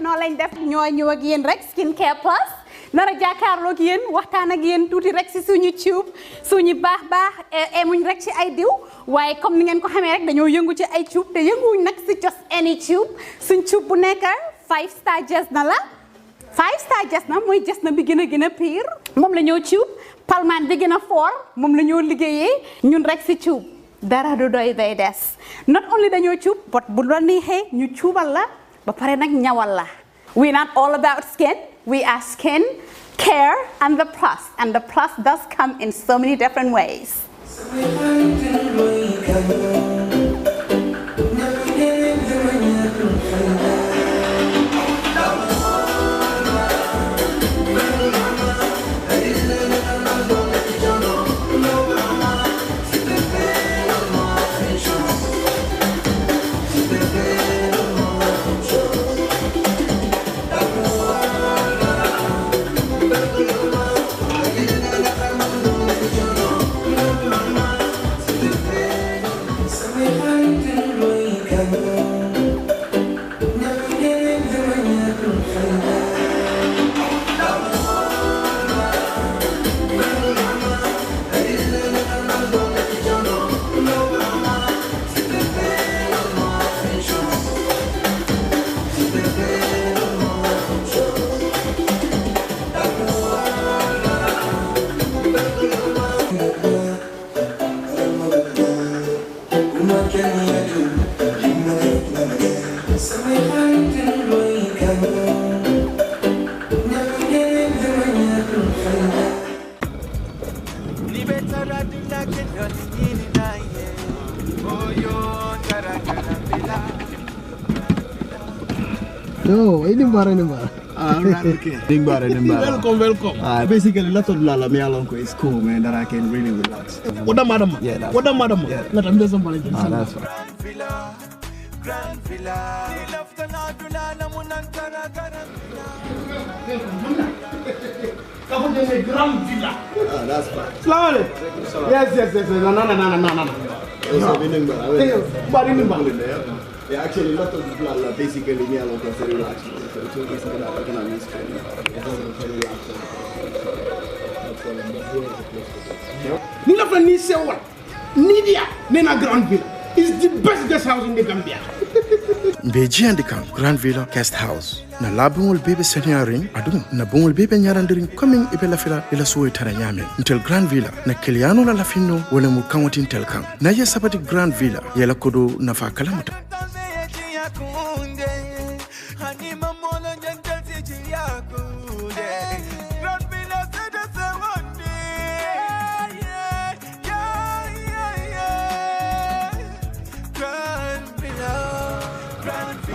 noo lañ def ñoo ñëw ak yéen rek skincare plus nara jàkkaarloo ak yéen waxtaan ak yéen tuuti rek si suñu tube suñu baax emuñ rek ci ay diw waaye comme ni ngeen ko xamee rek dañoo yëngu ci ay tube te yënguwuñ nag si just any tube suñ tube bu nekk 5-star Jotna la 5-star Jotna mooy Jotna bi gën a pire moom la ñoo tube palmaan bi gën a fort moom la ñoo liggéeyee ñun rek si tube dara du doy day des not only dañoo tube but bu la neexee ñu tuubal la ba pare nag ñawal la. We're not all about skin. We are skin, care, and the plus does come in so many different ways. No, ini bara. Alright, okay. Nimbara. Welcome. Basically, lots of lala me along is cool, man, that I can really relax. What the madam? Yeah, What the madam? Yeah. Let them do somebody. That's fine. Grand Villa. Grand Villa. That's fine. Slowly. Yes. No. Yeah, actually, a lot of people are basically me alone because they relax. So it's basically that I can at least spend it. It's very relaxing. Nina Fani say what? Nidia, Nena Grand Villa is the best guest house in the Gambia. Beji andikam Grand Villa Guest House. Na labungul bebe senyaring adum na bungul bebe nyarandiring coming ibela fila ila suwe taranyame. Ntel Grand Villa na kiliano la lafino wale mukawati ntel kam. Na ye sabati Grand Villa yela kodo na fa kalamuta.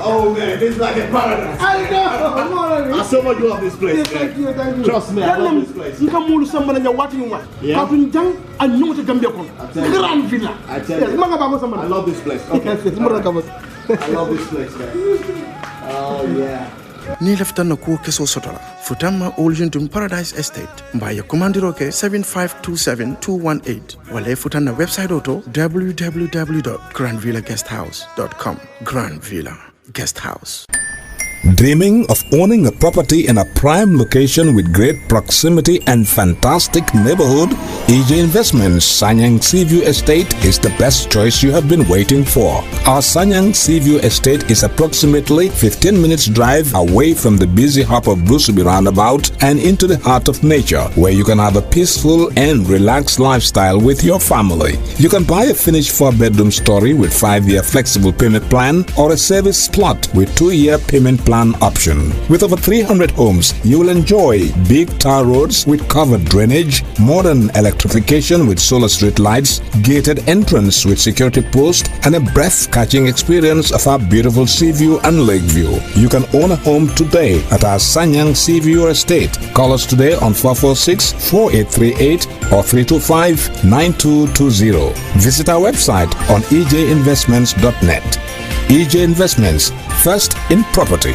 Oh man, this is like a paradise. I know. I so much love this place. Thank you. Trust me, I love this place. You can move somebody and what you want. Yeah. I know what Gambia Grand Villa. I tell you. I love this place. Okay. I love this place, man. Oh yeah. Ni lefta na kuo keso sotola. Futama Oljuntum Paradise Estate. Mbaya kumandiroke 7527218. Wale futana website auto www.grandvillaguesthouse.com. Grand Villa Guest House. Dreaming of owning a property in a prime location with great proximity and fantastic neighborhood? EJ Investments Sanyang Seaview Estate is the best choice you have been waiting for. Our Sanyang Seaview Estate is approximately 15 minutes drive away from the busy hub of Brusubi roundabout and into the heart of nature, where you can have a peaceful and relaxed lifestyle with your family. You can buy a finished 4-bedroom story with 5-year flexible payment plan or a service plot with 2-year payment plan option. With over 300 homes, you will enjoy big tar roads with covered drainage, modern electrification with solar street lights, gated entrance with security post, and a breath-catching experience of our beautiful sea view and lake view. You can own a home today at our Sanyang Seaview Estate. Call us today on 446-4838 or 325-9220. Visit our website on ejinvestments.net. EJ Investments, first in property.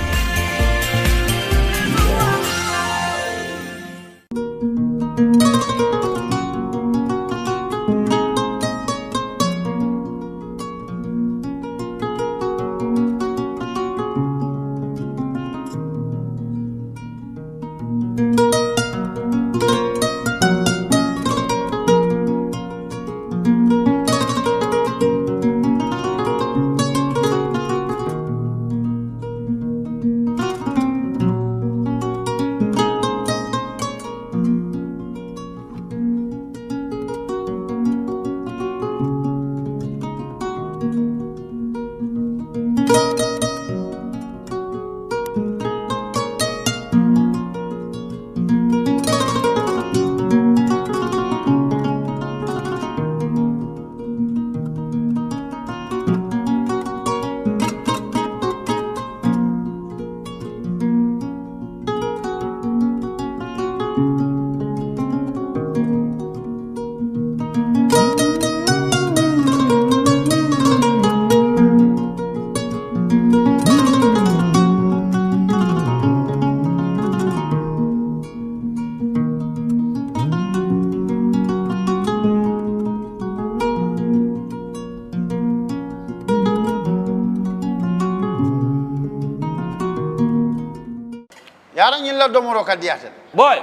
yara nyilla domoro ka diate boy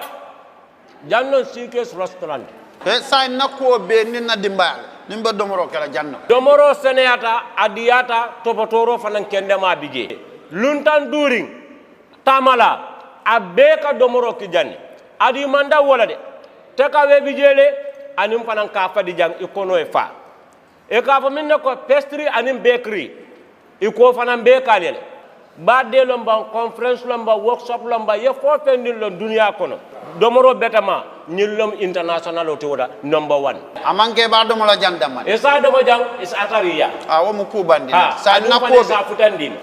jannon Seekers restaurant e say nakko be ni na dimbal nimba domoro kala janno domoro seneyata adiyata topotoro fanan kendema bije luntan during tamala abeka domoro ki janni adi manda wala de teka we bijele anim fanan ka fadi jang ikono e fa e ka fa minne ko pastry anim bakery iko fanan be kalele ba de lomba conference lomba workshop lomba ye fo fendin lo dunia kono domoro betama nyillom international otoda number 1 amanke ba domola jandama esa domo jang is atariya wo mu kubandi sa nakko sa futandin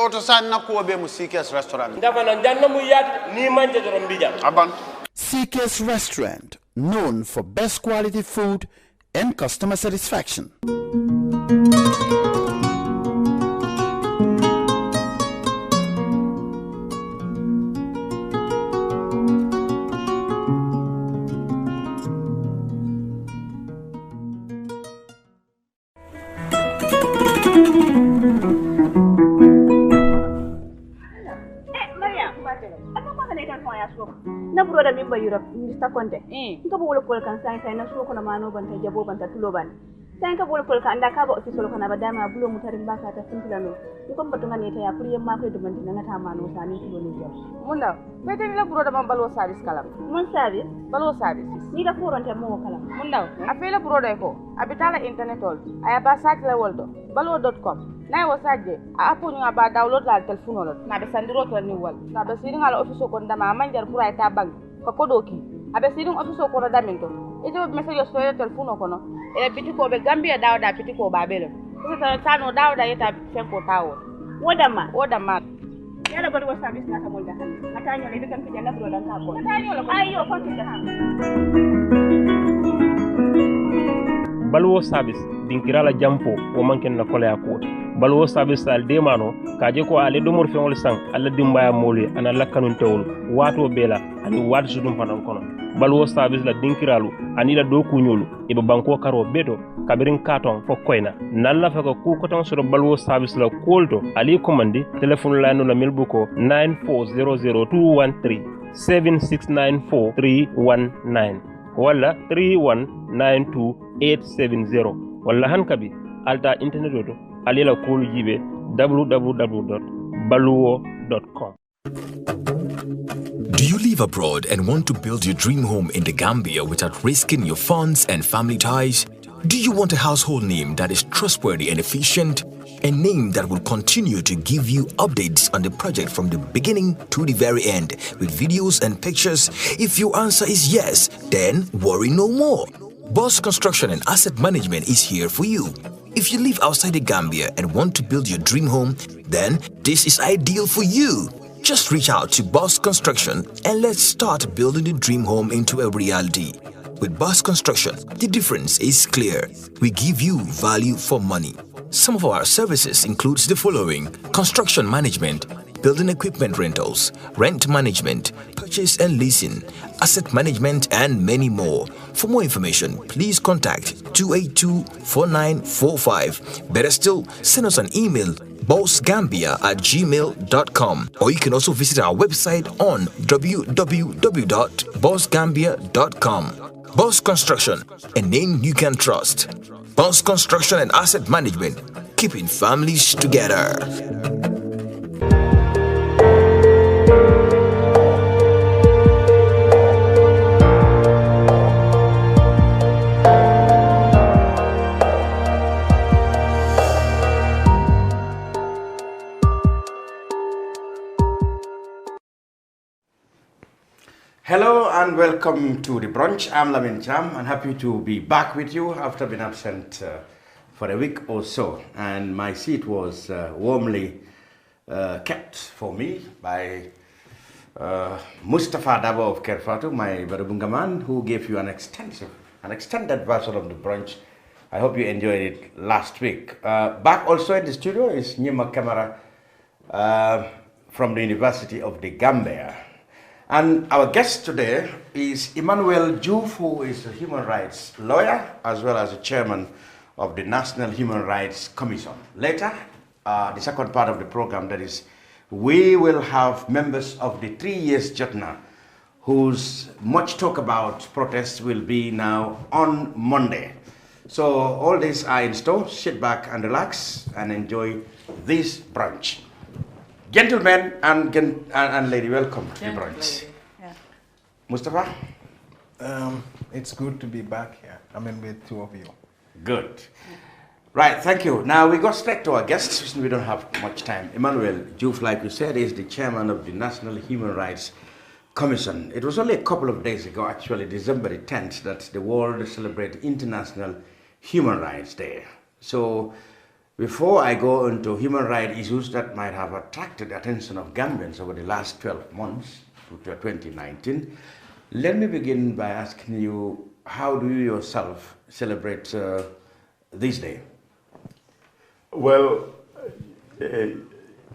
oto sa nakko be mu Seekers restaurant ndafa nan janna mu yat ni manje dorom bija aban Seekers Restaurant, known for best quality food and customer satisfaction. na broda min ba Europe Mr. Conte nka bol kol kan sai na so ko na mano banta jabo banta tulo ban sai ka bol kol kan anda ka ba office ko na ba dama bulo mutarin ba ka ta simpla no ko batu ngane ta ya priye ma ko do banta na ta mano sani tulo ni jam mun da be tan la broda man balwo service kalam mun service balwo service ni da foronte mo kalam mun da a fela broda ko abitala internet ol aya ba site la woldo balwo.com na wo sajje a apu nga ba download la telephone ol na be sandiro to ni wal na be sidin ala office ko ndama manjar pura ta bank ko kodoki abe sidin office ko na daminto e job message so ya telephone ko no e bitiko be Gambia dawda bitiko ba belo ko ta tano dawda yeta fenko tawo wodama yala bari wa service na ta molda han na tanyo le kan pija na bro dan ka ko tanyo la ayo ko pija balwo service dinkirala jampo o manken na kolaya ko balwo service al demano kaje ko ale do mor feŋol sang alla dimbaya moli ana lakkanun tewol wato bela ani wadu sudum fanan kono balwo service la dinkiralu ani la do kunyolu e be banko karo beto kabirin katon fo koyna nalla fa ko ku ko ton suro balwo service la kolto ali commandi telephone la no la milbuko 9400213 7694319 wala 3192870 wala hankabi alta internet oto alila kolu jibe www.baluwo.com. Do you live abroad and want to build your dream home in the Gambia without risking your funds and family ties? Do you want a household name that is trustworthy and efficient? A name that will continue to give you updates on the project from the beginning to the very end with videos and pictures? If your answer is yes, then worry no more. Boss Construction and Asset Management is here for you. If you live outside the Gambia and want to build your dream home, then this is ideal for you. Just reach out to Boss Construction and let's start building the dream home into a reality. With Boss Construction, the difference is clear. We give you value for money. Some of our services includes the following: construction management, building equipment rentals, rent management, purchase and leasing, asset management, and many more. For more information, please contact 282-4945. Better still, send us an email, bossgambia@gmail.com, or you can also visit our website on www.bossgambia.com. Boss Construction, a name you can trust. Boss Construction and Asset Management, keeping families together. Hello and welcome to the brunch. I'm Lamin Jam and happy to be back with you after being absent for a week or so. And my seat was warmly kept for me by Mustafa Darboe of Kerfatu, my Barabungaman, who gave you an extended version of the brunch. I hope you enjoyed it last week. Back also in the studio is Nyima Kamara from the University of the Gambia. And our guest today is Emmanuel Joof, who is a human rights lawyer as well as the chairman of the National Human Rights Commission. Later, the second part of the program, that is we will have members of the 3 Years Jotna, whose much talk about protests will be now on Monday. So all these are in store. Sit back and relax and enjoy this brunch. Gentlemen and lady, welcome to the brunch. Yeah. Mustafa? It's good to be back here. I mean, with two of you. Good. Right, thank you. Now we go straight to our guests, since we don't have much time. Emmanuel Joof, like you said, is the chairman of the National Human Rights Commission. It was only a couple of days ago, actually December the 10th, that the world celebrated International Human Rights Day. So before I go into human rights issues that might have attracted the attention of Gambians over the last 12 months to 2019, let me begin by asking you, how do you yourself celebrate this day? Well,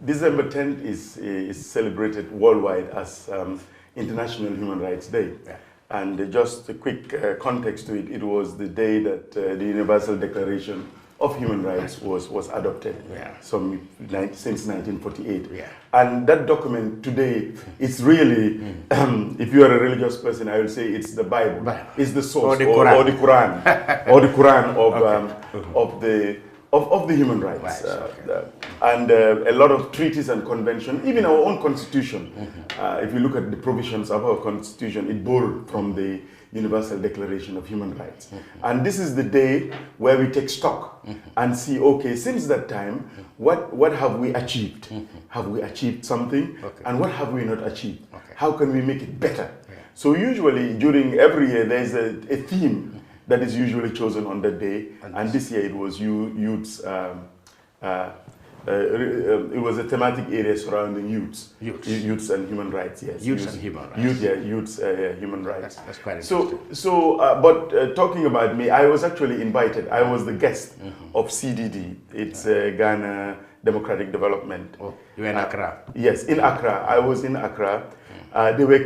December 10th is celebrated worldwide as International Human Rights Day. Yeah. And just a quick context to it, it was the day that the Universal Declaration of Human Rights was adopted since 1948. Yeah. And that document today is really, if you are a religious person, I will say it's the Bible. It's the source, or the Quran, or the Quran of the human rights. Right, and a lot of treaties and conventions, even our own constitution. If you look at the provisions of our constitution, it borrowed from the Universal Declaration of Human Rights. And this is the day where we take stock and see, okay, since that time, what have we achieved? Have we achieved something? And what have we not achieved? How can we make it better? So usually during every year, there's a theme that is usually chosen on that day. And this year it was youths. It was a thematic area surrounding youths and human rights. Yes, youths and human rights. Youths, human rights. That's quite interesting. But talking about me, I was actually invited. I was the guest of CDD. It's Ghana Democratic Development. Oh, you were in Accra? Yes, in Accra. I was in Accra. They were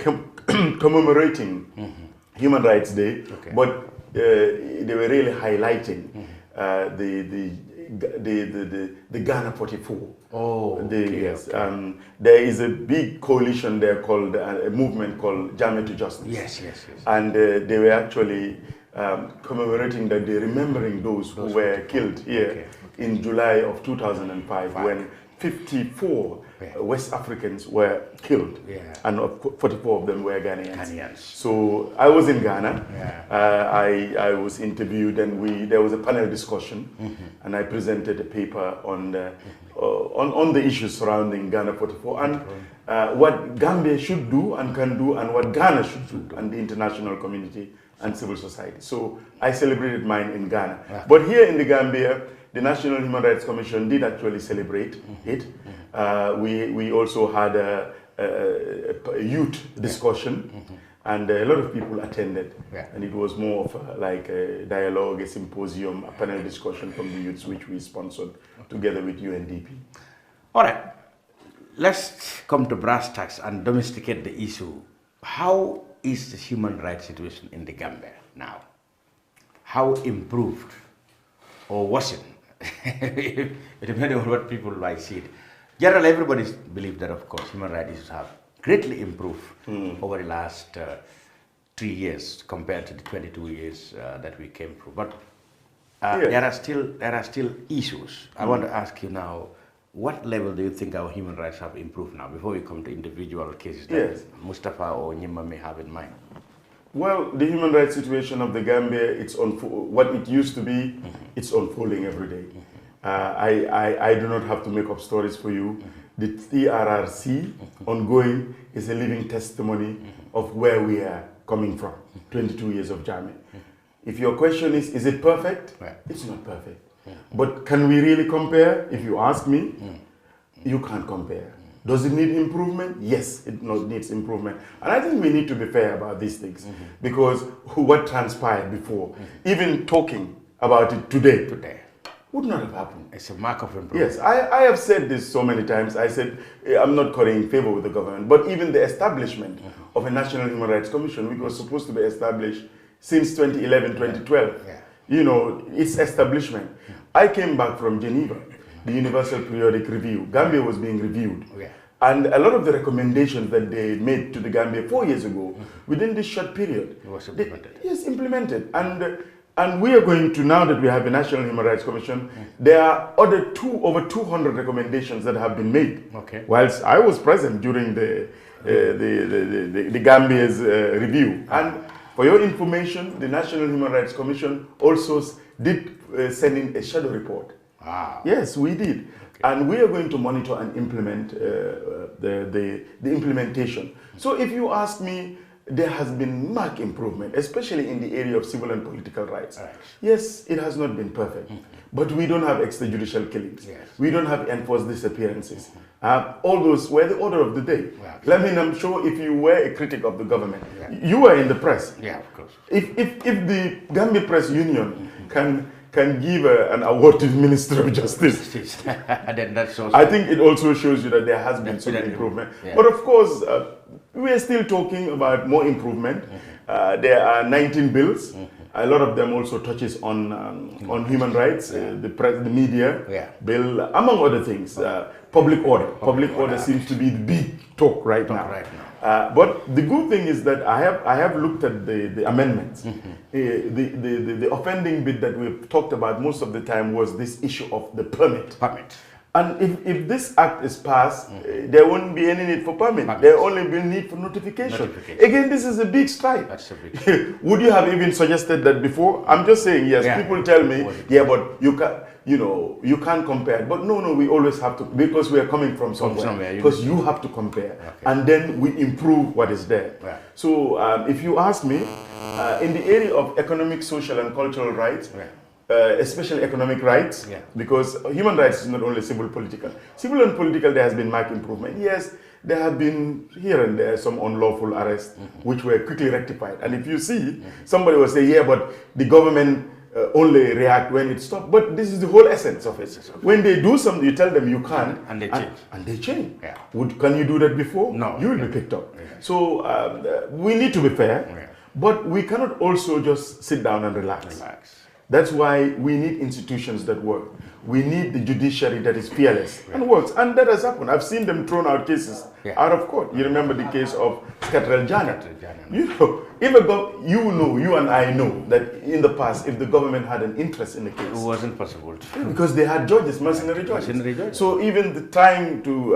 commemorating Human Rights Day, but they were really highlighting the Ghana 44. Oh, Yes. There is a big coalition there called a movement called Jotna to Justice. Yes. And they were actually commemorating that day, remembering those who were killed here in July of 2005 when 54 West Africans were killed, and 44 of them were Ghanaians. So I was in Ghana. I was interviewed, and there was a panel discussion, and I presented a paper on the issues surrounding Ghana 44 and what Gambia should do and can do, and what Ghana should do, and the international community and civil society. So I celebrated mine in Ghana, but here in the Gambia, the National Human Rights Commission did actually celebrate it. We also had a youth discussion, and a lot of people attended. And it was more of like a dialogue, a symposium, a panel discussion from the youths, which we sponsored together with UNDP. All right, let's come to brass tacks and domesticate the issue. How is the human rights situation in the Gambia now? How improved, or was it? It depends on what people might see it. Generally, everybody believes that, of course, human rights issues have greatly improved over the last 3 years compared to the 22 years that we came through. But there are still issues. I want to ask you now, what level do you think our human rights have improved now, before we come to individual cases that Mustafa or Nyima may have in mind? Well, the human rights situation of the Gambia, what it used to be, it's unfolding every day. I do not have to make up stories for you. The TRRC ongoing is a living testimony of where we are coming from, 22 years of Jotna. If your question is it perfect? It's not perfect. But can we really compare? If you ask me, you can't compare. Does it need improvement? Yes, it needs improvement. And I think we need to be fair about these things, because what transpired before, even talking about it today, would not have happened. It's a mark of improvement. Yes, I have said this so many times. I said, I'm not calling in favor with the government, but even the establishment of a National Human Rights Commission, which was supposed to be established since 2011, 2012, you know, its establishment. I came back from Geneva, the Universal Periodic Review. Gambia was being reviewed. And a lot of the recommendations that they made to the Gambia 4 years ago, within this short period, it was implemented. Yes, implemented. And we are going to, now that we have the National Human Rights Commission, there are over 200 recommendations that have been made. Okay. Whilst I was present during the Gambia's review. And for your information, the National Human Rights Commission also did send in a shadow report. Wow. Yes, we did. And we are going to monitor and implement the implementation. So if you ask me, there has been marked improvement, especially in the area of civil and political rights. Right. Yes, it has not been perfect, but we don't have extrajudicial killings. Yes. We don't have enforced disappearances. All those were the order of the day. Yeah, I mean, I'm sure if you were a critic of the government, you were in the press. Yeah, of course. If the Gambia Press Union can give an award to the Minister of Justice, then that shows I think it also shows you that there has been some improvement. Yeah. But of course, we are still talking about more improvement. There are 19 bills. A lot of them also touches on human rights, the press, the media bill, among other things. Public order. Public order seems to be the big talk right now. But the good thing is that I have looked at the amendments. The offending bit that we've talked about most of the time was this issue of the permit. And if this act is passed, there won't be any need for permit. There will only be need for notification. Again, this is a big strike. That's a big Would you have even suggested that before? I'm just saying, yes, people tell me, yeah, but you can't. You can't compare. But no, we always have to, because we are coming from somewhere. Because you have to compare. And then we improve what is there. So if you ask me, in the area of economic, social, and cultural rights, especially economic rights, because human rights is not only civil, political. Civil and political, there has been marked improvement. Yes, there have been here and there some unlawful arrests, which were quickly rectified. And if you see, somebody will say, yeah, but the government only react when it stops. But this is the whole essence of it. When they do something, you tell them you can't, and they change. And they change. Can you do that before? No. You will be picked up. So we need to be fair, but we cannot also just sit down and relax. That's why we need institutions that work. We need the judiciary that is fearless and works. And that has happened. I've seen them thrown out cases out of court. You remember the case of Skatrel Janet. You and I know that in the past, if the government had an interest in the case, it wasn't possible. Because they had judges, mercenary judges. So even trying to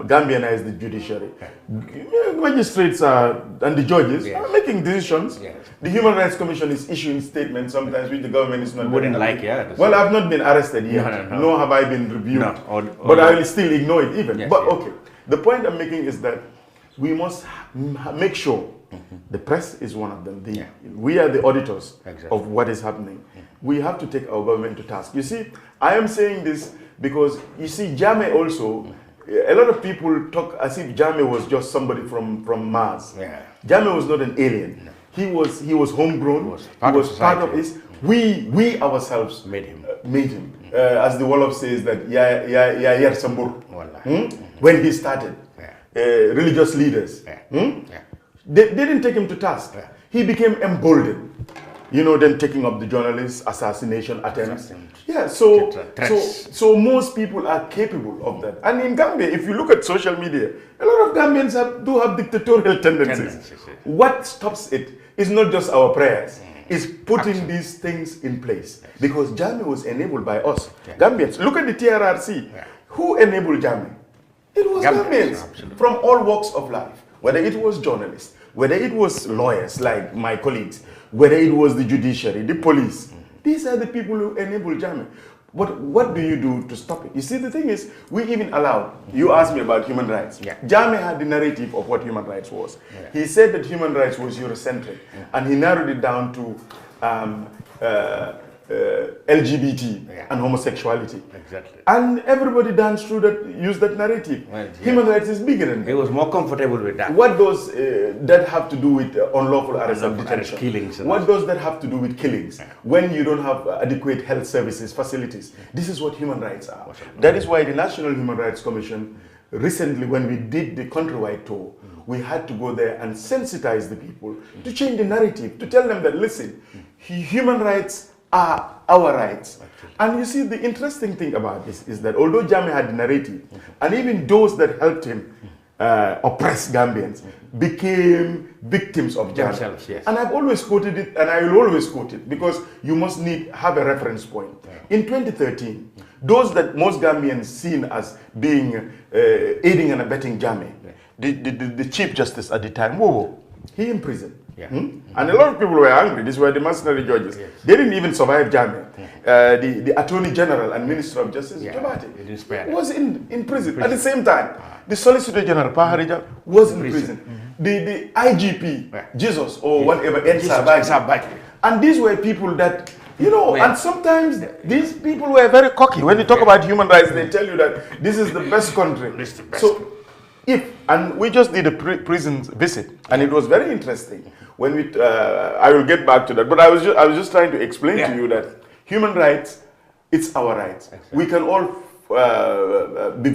Gambianize the judiciary, magistrates and the judges are making decisions. The Human Rights Commission is issuing statements sometimes which the government is not. Wouldn't like, Well, I've not been arrested yet, nor have I been reviewed. But I will still ignore it even. Okay, the point I'm making is that we must make sure the press is one of them. We are the auditors of what is happening. We have to take our government to task. You see, I am saying this because, you see, Jammeh also, a lot of people talk as if Jammeh was just somebody from Mars. Jammeh was not an alien. He was homegrown. He was part of his. We ourselves made him. As the Wolof says that Yer Sambur. When he started, religious leaders, they didn't take him to task. He became emboldened. Then taking up the journalists, assassination attempts. So most people are capable of that. And in Gambia, if you look at social media, a lot of Gambians do have dictatorial tendencies. What stops it is not just our prayers. It's putting these things in place. Because Jammeh was enabled by us. Gambians. Look at the TRRC. Who enabled Jammeh? It was Gambians from all walks of life. Whether it was journalists, whether it was lawyers like my colleagues, whether it was the judiciary, the police. These are the people who enabled Jammeh. But what do you do to stop it? You see, the thing is, we even allowed, you asked me about human rights. Jammeh had the narrative of what human rights was. He said that human rights was Eurocentric, and he narrowed it down to LGBT and homosexuality. And everybody danced through that, used that narrative. Human rights is bigger than that. He was more comfortable with that. What does that have to do with unlawful arrest and detention? Killings. What does that have to do with killings? When you don't have adequate health services, facilities. This is what human rights are. That is why the National Human Rights Commission, recently when we did the countrywide tour, we had to go there and sensitize the people to change the narrative, to tell them that, listen, human rights are our rights. And you see, the interesting thing about this is that although Jammeh had the narrative, and even those that helped him oppress Gambians became victims of Jammeh. Themselves, yes. And I've always quoted it, and I will always quote it, because you must have a reference point. In 2013, those that most Gambians seen as being aiding and abetting Jammeh, the Chief Justice at the time, he imprisoned. And a lot of people were angry. These were the mercenary judges. They didn't even survive Jammeh. The Attorney General and Minister of Justice, Jobate, was in prison. At the same time, the Solicitor General, Paharija, was in prison. The IGP, Jesus, or whatever, and these were people that, you know, and sometimes these people were very cocky. When you talk about human rights, they tell you that this is the best country. So, and we just did a prison visit, and it was very interesting. When we, I will get back to that, but I was just trying to explain to you that human rights, it's our rights. We can all be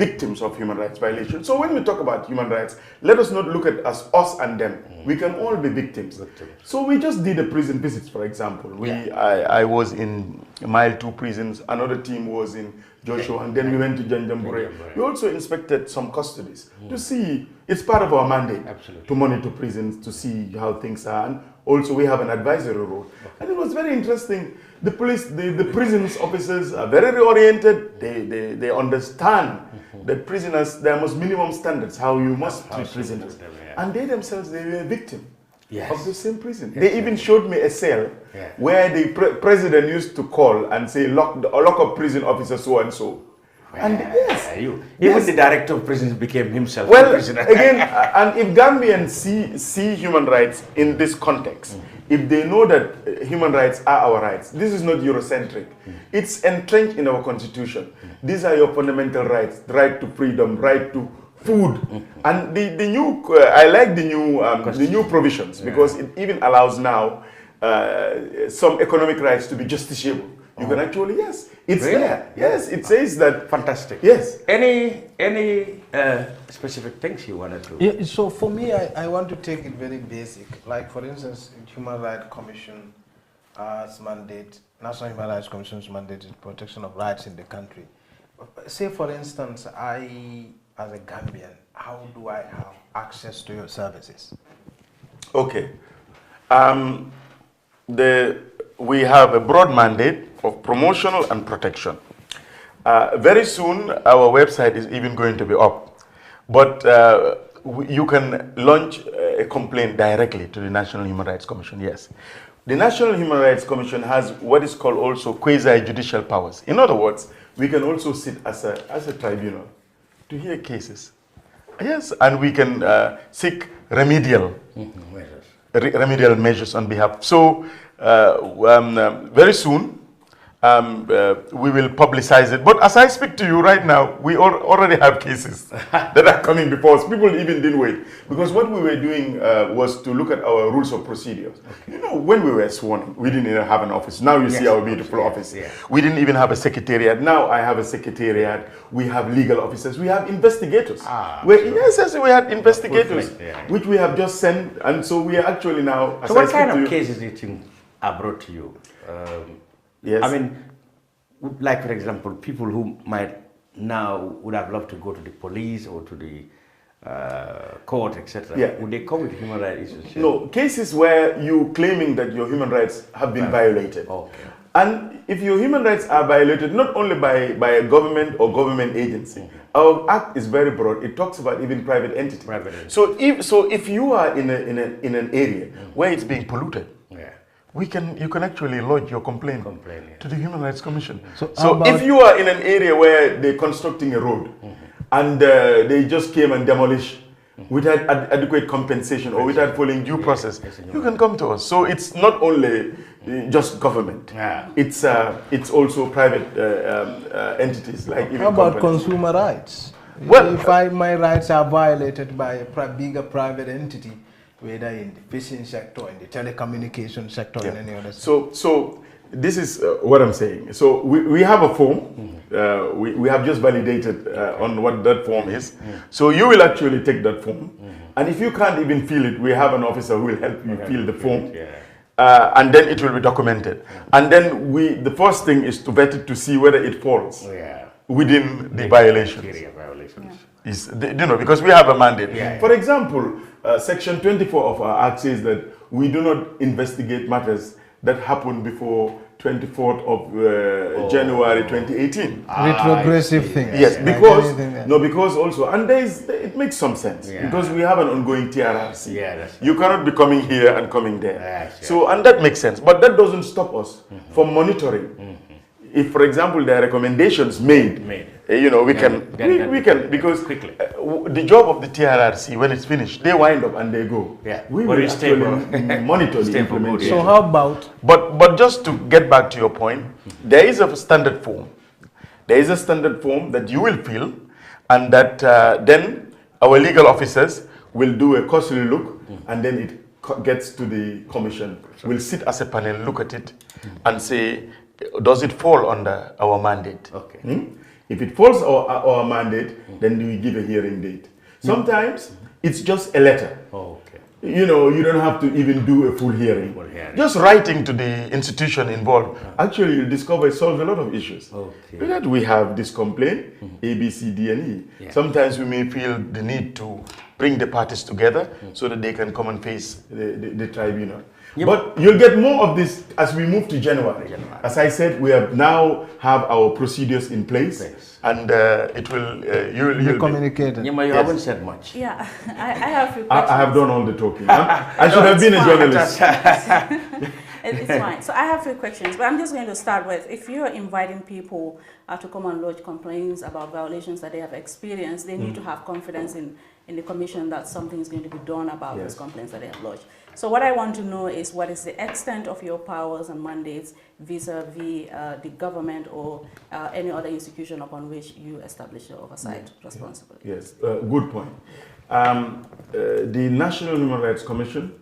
victims of human rights violations. So when we talk about human rights, let us not look at us and them. We can all be victims. So we just did a prison visit, for example. I was in Mile 2 prisons, another team was in Joshua, and then we went to Janjambure. We also inspected some custodies to see, it's part of our mandate to monitor prisons, to see how things are, and also we have an advisory role. And it was very interesting. The police, the prisons officers are very reoriented. They understand that prisoners, there must minimum standards, how you must treat prisoners. And they themselves, they were a victim of the same prison. They even showed me a cell where the president used to call and say, lock up prison officer so and so. And even the director of prisons became himself a prisoner. Again, and if Gambians see human rights in this context, if they know that human rights are our rights, this is not Eurocentric. It's entrenched in our constitution. These are your fundamental rights: the right to freedom, right to food, and the new. I like the new provisions because it even allows now some economic rights to be justiciable. You can actually, it's there. Yes, it says that. Fantastic. Yes. Any specific things you wanted to? Yeah, so for me, I want to take it very basic. Like for instance, Human Rights Commission mandate, National Human Rights Commission's mandate is protection of rights in the country. Say for instance, I, as a Gambian, how do I have access to your services? Okay. We have a broad mandate of promotional and protection. Very soon, our website is even going to be up. But you can launch a complaint directly to the National Human Rights Commission, yes. The National Human Rights Commission has what is called also quasi-judicial powers. In other words, we can also sit as a tribunal to hear cases. Yes, and we can seek remedial measures on behalf. So very soon, we will publicize it. But as I speak to you right now, we already have cases that are coming before us. People even didn't wait. Because what we were doing was to look at our rules of procedures. You know, when we were sworn, we didn't even have an office. Now you see our beautiful office. We didn't even have a secretariat. Now I have a secretariat. We have legal officers. We have investigators. Yes, we had investigators, which we have just sent. And so we are actually now... So what kind of cases do you think are brought to you? Yes. I mean, like for example, people who might now would have loved to go to the police or to the court, etc. Would they come with human rights issues? No, cases where you claiming that your human rights have been violated. And if your human rights are violated, not only by a government or government agency, our act is very broad. It talks about even private entities. So if you are in an area where it's being polluted, you can actually lodge your complaint to the Human Rights Commission. So if you are in an area where they're constructing a road and they just came and demolished without adequate compensation or without following due process, you can come to us. So it's not only just government. It's also private entities like even how about consumer rights? Well, if my rights are violated by a bigger private entity, whether in the fishing sector, in the telecommunication sector, in any other sector. So this is what I'm saying. So we have a form. We have just validated on what that form is. So you will actually take that form. And if you can't even fill it, we have an officer who will help you fill the form. and then it will be documented. And then the first thing is to vet it to see whether it falls within the violations. Because we have a mandate. For example, Section 24 of our Act says that we do not investigate matters that happen before 24th of January 2018. Retrogressive thing. Yes, because also, and it makes some sense because we have an ongoing TRRC. You cannot be coming here and coming there. And that makes sense. But that doesn't stop us from monitoring. If, for example, there are recommendations made, we can because the job of the TRRC, when it's finished, they wind up and they go. We will actually monitor the implementation. So how about? But just to get back to your point, there is a standard form. There is a standard form that you will fill, and that then our legal officers will do a cursory look, and then it gets to the commission. We'll sit as a panel, look at it, and say, does it fall under our mandate? If it falls our mandate, then we give a hearing date. Sometimes it's just a letter. You don't have to even do a full hearing. Just writing to the institution involved, actually you'll discover it solves a lot of issues. That we have this complaint, A, B, C, D, and E. Sometimes we may feel the need to bring the parties together so that they can come and face the tribunal. But you'll get more of this as we move to January. As I said, we have now have our procedures in place, and it will you'll be communicated. You haven't said much. Yeah, I have a few questions. I have done all the talking. I should have been a journalist. It's fine. So I have a few questions, but I'm just going to start with, if you're inviting people to come and lodge complaints about violations that they have experienced, they need to have confidence in the commission that something is going to be done about those complaints that they have lodged. So what I want to know is, what is the extent of your powers and mandates vis-a-vis the government or any other institution upon which you establish your oversight responsibility? Yes, good point. The National Human Rights Commission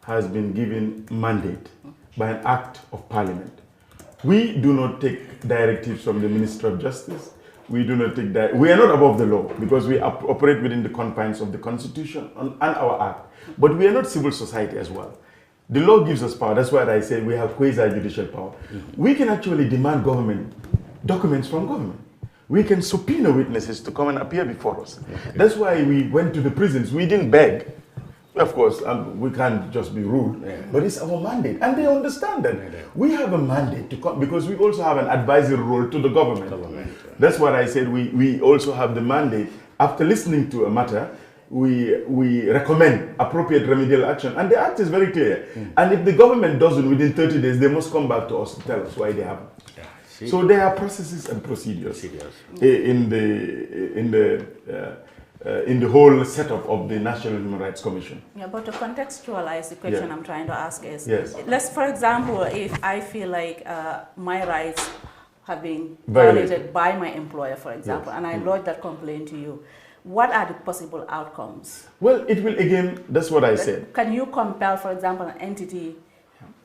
has been given mandate by an act of parliament. We do not take directives from the Minister of Justice. We do not take that. We are not above the law because we operate within the confines of the Constitution and our Act. But we are not civil society as well. The law gives us power. That's why I say we have quasi-judicial power. We can actually demand documents from government. We can subpoena witnesses to come and appear before us. That's why we went to the prisons. We didn't beg. Of course, we can't just be rude, but it's our mandate. And they understand that. We have a mandate to come because we also have an advisory role to the government. That's what I said. We also have the mandate. After listening to a matter, we recommend appropriate remedial action. And the act is very clear. And if the government doesn't within 30 days, they must come back to us to tell us why they haven't. So there are processes and procedures in the whole setup of the National Human Rights Commission. Yeah, but to contextualize the question I'm trying to ask is, let's, for example, if I feel like my rights have been violated by my employer, for example, and I lodge that complaint to you, what are the possible outcomes? Well, it will, again, that's what I said. Can you compel, for example, an entity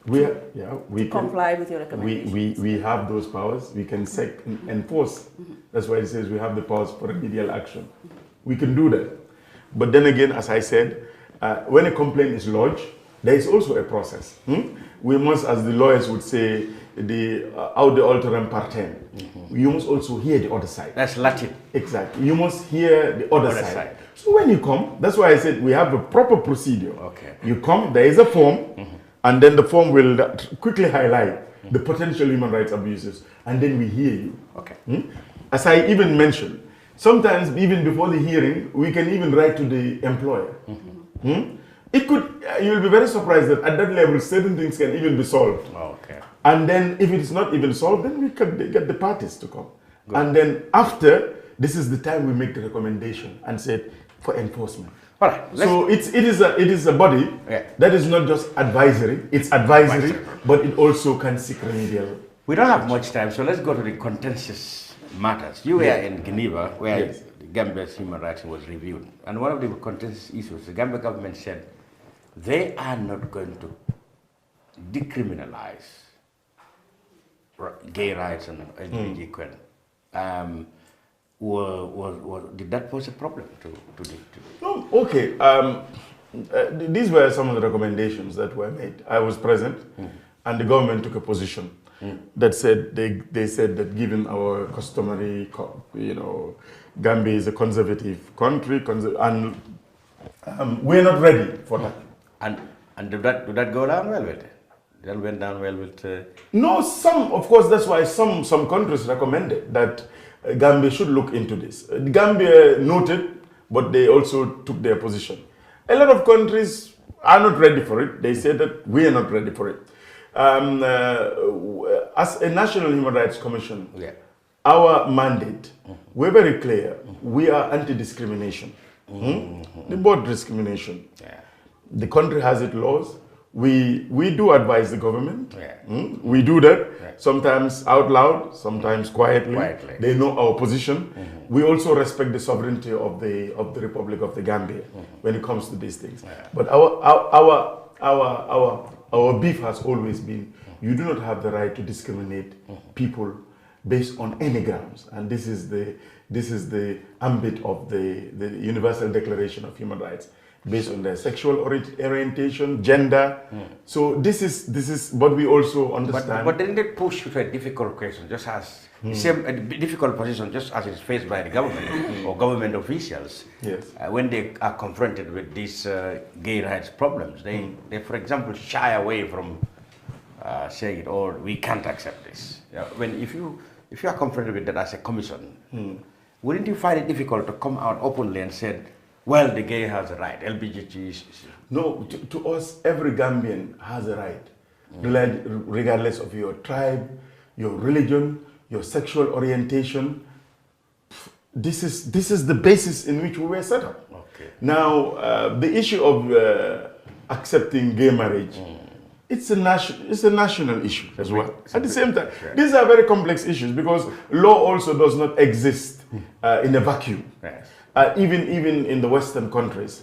we comply with your recommendations? We have those powers. We can enforce. That's why it says we have the powers for remedial action. We can do that. But then again, as I said, when a complaint is lodged, there is also a process. We must, as the lawyers would say, the aude alteram partem. You must also hear the other side. That's Latin. Exactly. You must hear the other side. So when you come, that's why I said we have a proper procedure. You come, there is a form, and then the form will quickly highlight the potential human rights abuses, and then we hear you. As I even mentioned, sometimes even before the hearing, we can even write to the employer. It could, you'll be very surprised that at that level, certain things can even be solved. And then if it is not even solved, then we can get the parties to come. And then after, this is the time we make the recommendation and say for enforcement. So it is a body that is not just advisory, it's advisory, but it also can seek remedial. We don't have much time, so let's go to the contentious matters. You were in Geneva, where the Gambia's human rights was reviewed. And one of the contentious issues, the Gambia government said they are not going to decriminalize gay rights and LGBTQ. Did that pose a problem to the? No, okay. these were some of the recommendations that were made. I was present, and the government took a position that said they said that given our customary, Gambia is a conservative country, and we're not ready for that. And did that go down well with it? That went down well with... No, of course, that's why some countries recommended that Gambia should look into this. Gambia noted, but they also took their position. A lot of countries are not ready for it. They say that we are not ready for it. As a National Human Rights Commission, our mandate, we're very clear. We are anti-discrimination. The board discrimination. The country has its laws. We do advise the government. We do that, sometimes out loud, sometimes quietly. They know our position. We also respect the sovereignty of the Republic of the Gambia when it comes to these things. But our beef has always been, you do not have the right to discriminate people based on any grounds, and this is the ambit of the Universal Declaration of Human Rights, based on their sexual orientation, gender. So this is what we also understand. But didn't it push you to a difficult question, just as a difficult position, just as it's faced by the government or government officials? Yes. When they are confronted with these gay rights problems, they, for example, shy away from saying it, or we can't accept this. If you are confronted with that as a commission, wouldn't you find it difficult to come out openly and say, well, the gay has a right, LGBT? No, to us, every Gambian has a right, regardless of your tribe, your religion, your sexual orientation. This is the basis in which we were set up. Now, the issue of accepting gay marriage, it's a national issue as well. At the same time, these are very complex issues because law also does not exist in a vacuum. Even in the Western countries,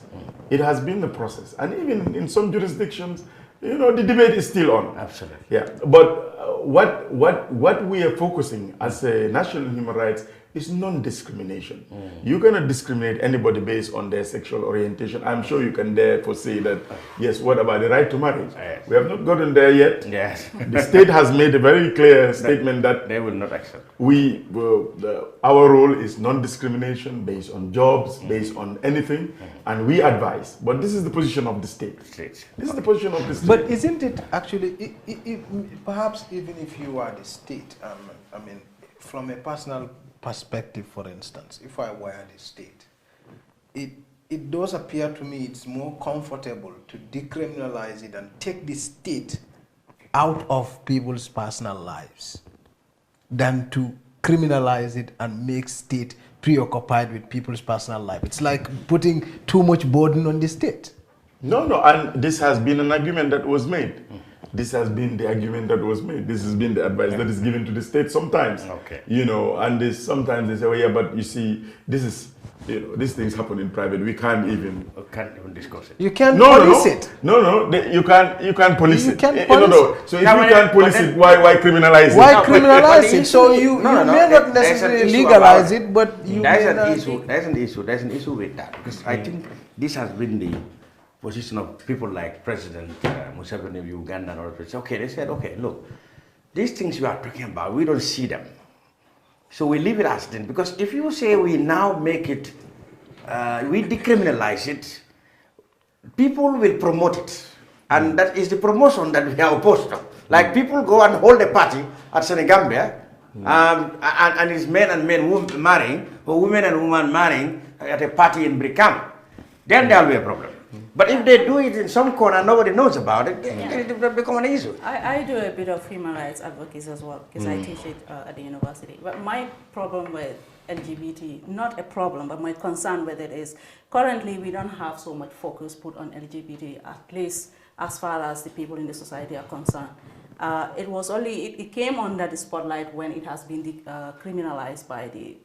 it has been a process, and even in some jurisdictions, the debate is still on. Absolutely. Yeah, but what we are focusing as a national human rights is non-discrimination. You cannot discriminate anybody based on their sexual orientation. I'm sure you can therefore say that, yes, what about the right to marriage? We have not gotten there yet. Yes. The state has made a very clear statement that they will not accept. Our role is non-discrimination based on jobs, based on anything, and we advise. But this is the position of the state. This is the position of the state. But isn't it actually, perhaps even if you are the state, I mean, from a personal perspective, for instance, if I were the state, it does appear to me it's more comfortable to decriminalize it and take the state out of people's personal lives than to criminalize it and make state preoccupied with people's personal life. It's like putting too much burden on the state. No, and this has been an argument that was made. This has been the argument that was made. This has been the advice that is given to the state sometimes. And sometimes they say, well, yeah, but you see, these things happen in private. We can't even discuss it. You can't police it. You can't police it. Can't police it. So if you can't police it, why criminalize it? Why criminalize it? So you may not necessarily legalize it, but you There's an issue with that, because I think this has been the position of people like President Museveni of Uganda and all that. Okay, they said, okay, look, these things you are talking about, we don't see them. So we leave it as then, because if you say we now make it, we decriminalize it, people will promote it. And that is the promotion that we are opposed to. Like people go and hold a party at Senegambia, and it's men and men marrying, or women and women marrying at a party in Brikama. Then there will be a problem. But if they do it in some corner, nobody knows about it, it will become an issue. I do a bit of human rights advocacy as well, because I teach it at the university. But my problem with LGBT, not a problem, but my concern with it is, currently we don't have so much focus put on LGBT, at least as far as the people in the society are concerned. It came under the spotlight when it has been criminalized by the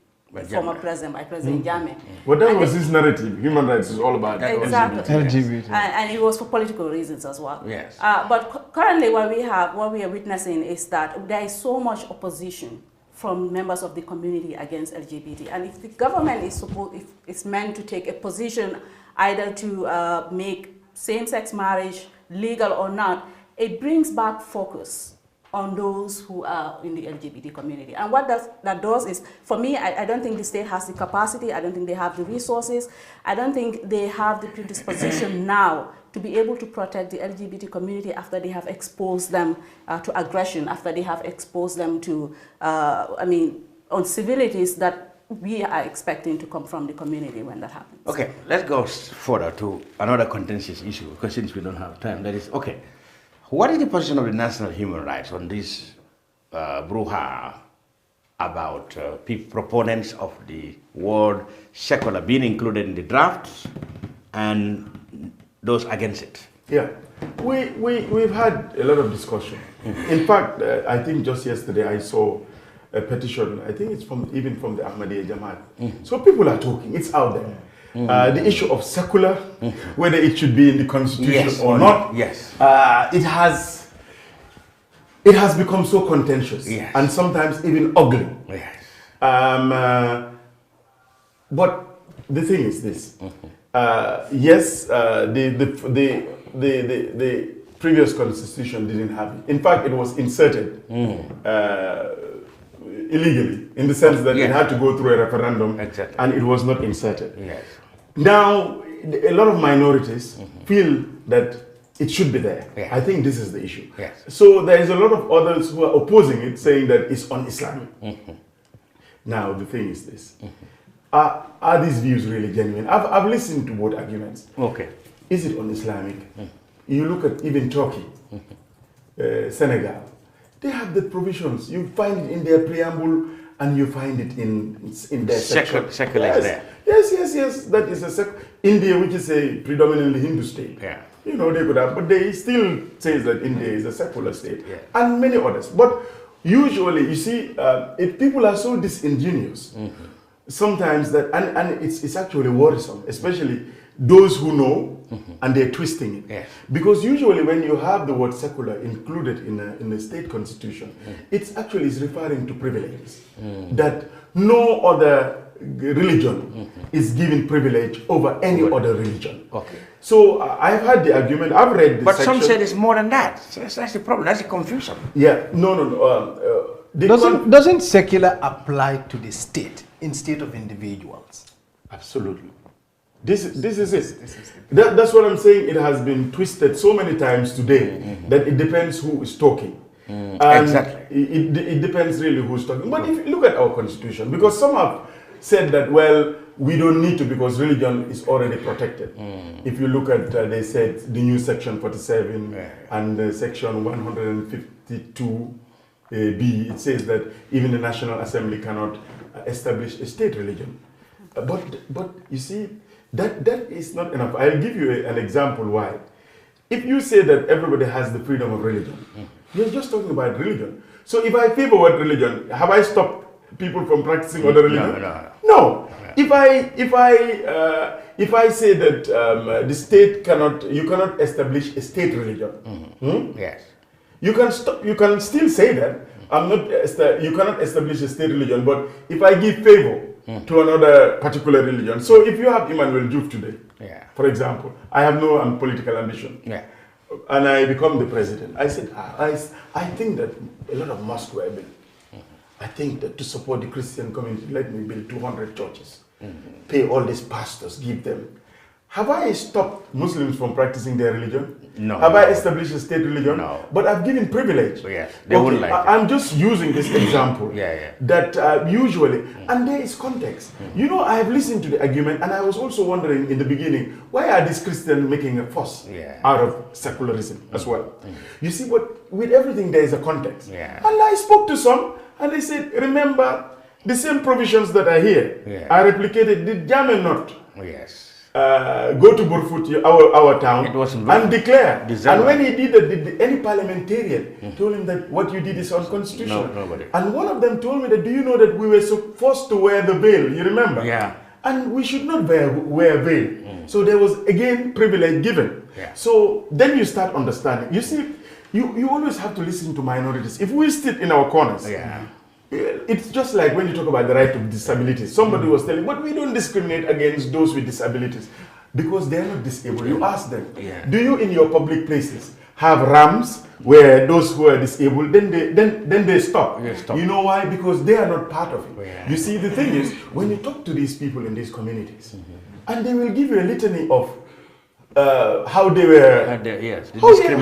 former president, by President Jammeh. Well, that was his narrative. Human rights is all about LGBT. And it was for political reasons as well. Yes. But currently what we are witnessing is that there is so much opposition from members of the community against LGBT. And if the government is meant to take a position either to make same-sex marriage, legal or not, it brings back focus on those who are in the LGBT community. And what that does is, for me, I don't think the state has the capacity, I don't think they have the resources, I don't think they have the predisposition now to be able to protect the LGBT community after they have exposed them to aggression, after they have exposed them to, on civilities that we are expecting to come from the community when that happens. Okay, let's go further to another contentious issue, because since we don't have time, that is, okay, what is the position of the national human rights on this brouhaha about proponents of the word secular being included in the drafts and those against it? Yeah, we've had a lot of discussion. In fact, I think just yesterday I saw a petition, I think it's even from the Ahmadiyya Jamaat. So people are talking, it's out there. The issue of secular, whether it should be in the constitution or not, it has become so contentious and sometimes even ugly. But the thing is this: the previous constitution didn't have it. In fact, it was inserted illegally, in the sense that it had to go through a referendum, and it was not inserted. Now, a lot of minorities feel that it should be there. I think this is the issue. So there is a lot of others who are opposing it, saying that it's un-Islamic. Now, the thing is this. Are these views really genuine? I've listened to both arguments. Okay. Is it un-Islamic? You look at even Turkey, Senegal. They have the provisions. You find it in their preamble, and you find it in their section. Secular is there. Yes. That is India, which is a predominantly Hindu state. You know, they could have, but they still say that India is a secular state, and many others. But usually, you see, if people are so disingenuous, sometimes that, and it's actually worrisome, especially those who know and they're twisting it. Because usually when you have the word secular included in a state constitution, it's actually is referring to privileges. That no other religion is given privilege over any other religion. So I've had the argument, I've read the But section. some said it's more than that. So that's the problem, that's the confusion. Yeah, no. Doesn't secular apply to the state instead of individuals? Absolutely. This is it. That's what I'm saying. It has been twisted so many times today that it depends who is talking. Exactly. It depends really who's talking. But if you look at our constitution, because some have said that, well, we don't need to because religion is already protected. If you look at, they said the new section 47 and section 152B, it says that even the National Assembly cannot establish a state religion. But you see, that is not enough. I'll give you an example why. If you say that everybody has the freedom of religion, you're just talking about religion. So if I favor what religion, have I stopped people from practicing other religion? No. If I say that the state you cannot establish a state religion. You can still say that you cannot establish a state religion, but if I give favor to another particular religion. So if you have Emmanuel Joof today, for example, I have no political ambition, and I become the president. I said, I think that a lot of mosques were built. I think that to support the Christian community, let me build 200 churches, pay all these pastors, give them. Have I stopped Muslims from practicing their religion? No. Have I established a state religion? No. But I've given privilege. They wouldn't like it. I'm just using this example that usually, and there is context. You know, I have listened to the argument, and I was also wondering in the beginning, why are these Christians making a fuss out of secularism as well? You see, but with everything there is a context. And I spoke to some, and they said, remember, the same provisions that are here are replicated. Did Jammeh not? Go to Burfoot, our town, and declare. And when he did that, did any parliamentarian told him that what you did is unconstitutional? No, nobody. And one of them told me that, do you know that we were forced to wear the veil? You remember? And we should not wear veil. So there was, again, privilege given. So then you start understanding. You see, you always have to listen to minorities. If we sit in our corners, it's just like when you talk about the right to disabilities. Somebody was telling, but we don't discriminate against those with disabilities. because they're not disabled. You ask them, do you in your public places have ramps where those who are disabled, then they stop. You know why? Because they are not part of it. You see, the thing is, when you talk to these people in these communities, and they will give you a litany of how they were,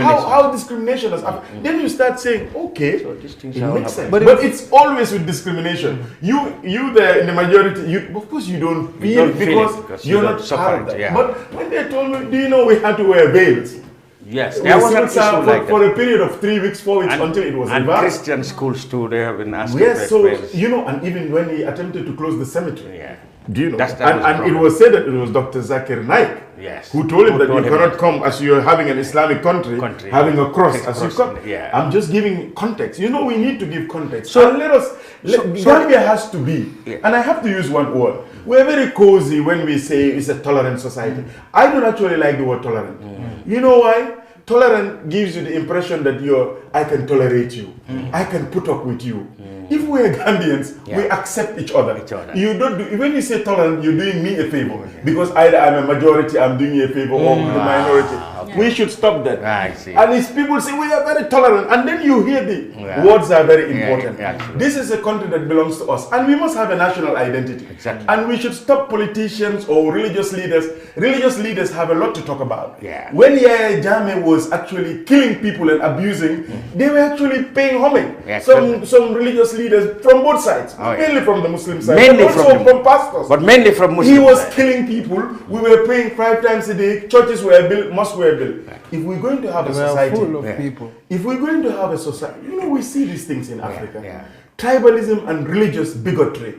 how discrimination has happened. Then you start saying, okay, so it makes sense. But it's always with discrimination. You there in the majority, of course you don't feel it because you're not part of that. But when they told me, do you know we had to wear veils? Yes, there was an issue like for a period of 3 weeks, 4 weeks until it was and reversed. Christian schools too, they have been asked to Yes, so veils. you know, and even when he attempted to close the cemetery, do you know? That and it was said that it was Dr. Zakir Naik who told him that you cannot come as you're having an Islamic country having a cross as you come. I'm just giving context. You know, we need to give context. So Gambia has to be, and I have to use one word. We're very cozy when we say it's a tolerant society. I don't actually like the word tolerant. You know why? Tolerant gives you the impression that I can tolerate you. I can put up with you. If we're Gambians, we accept each other. You don't do, when you say tolerant, you're doing me a favor. Because either I'm a majority, I'm doing you a favor, or I'm a minority. We should stop that. And if people say we are very tolerant, and then you hear the words are very important. This is a country that belongs to us, and we must have a national identity. And we should stop politicians or religious leaders. Religious leaders have a lot to talk about. When Yahya Jammeh was actually killing people and abusing, they were actually paying homage. Some religious leaders from both sides, mainly from the Muslim side, mainly but also from pastors. But mainly from Muslims. He was killing people. We were praying 5 times a day. Churches were built, mosques were built. If we're going to have a society, full of people. If we're going to have a society, you know, we see these things in Africa. Tribalism and religious bigotry.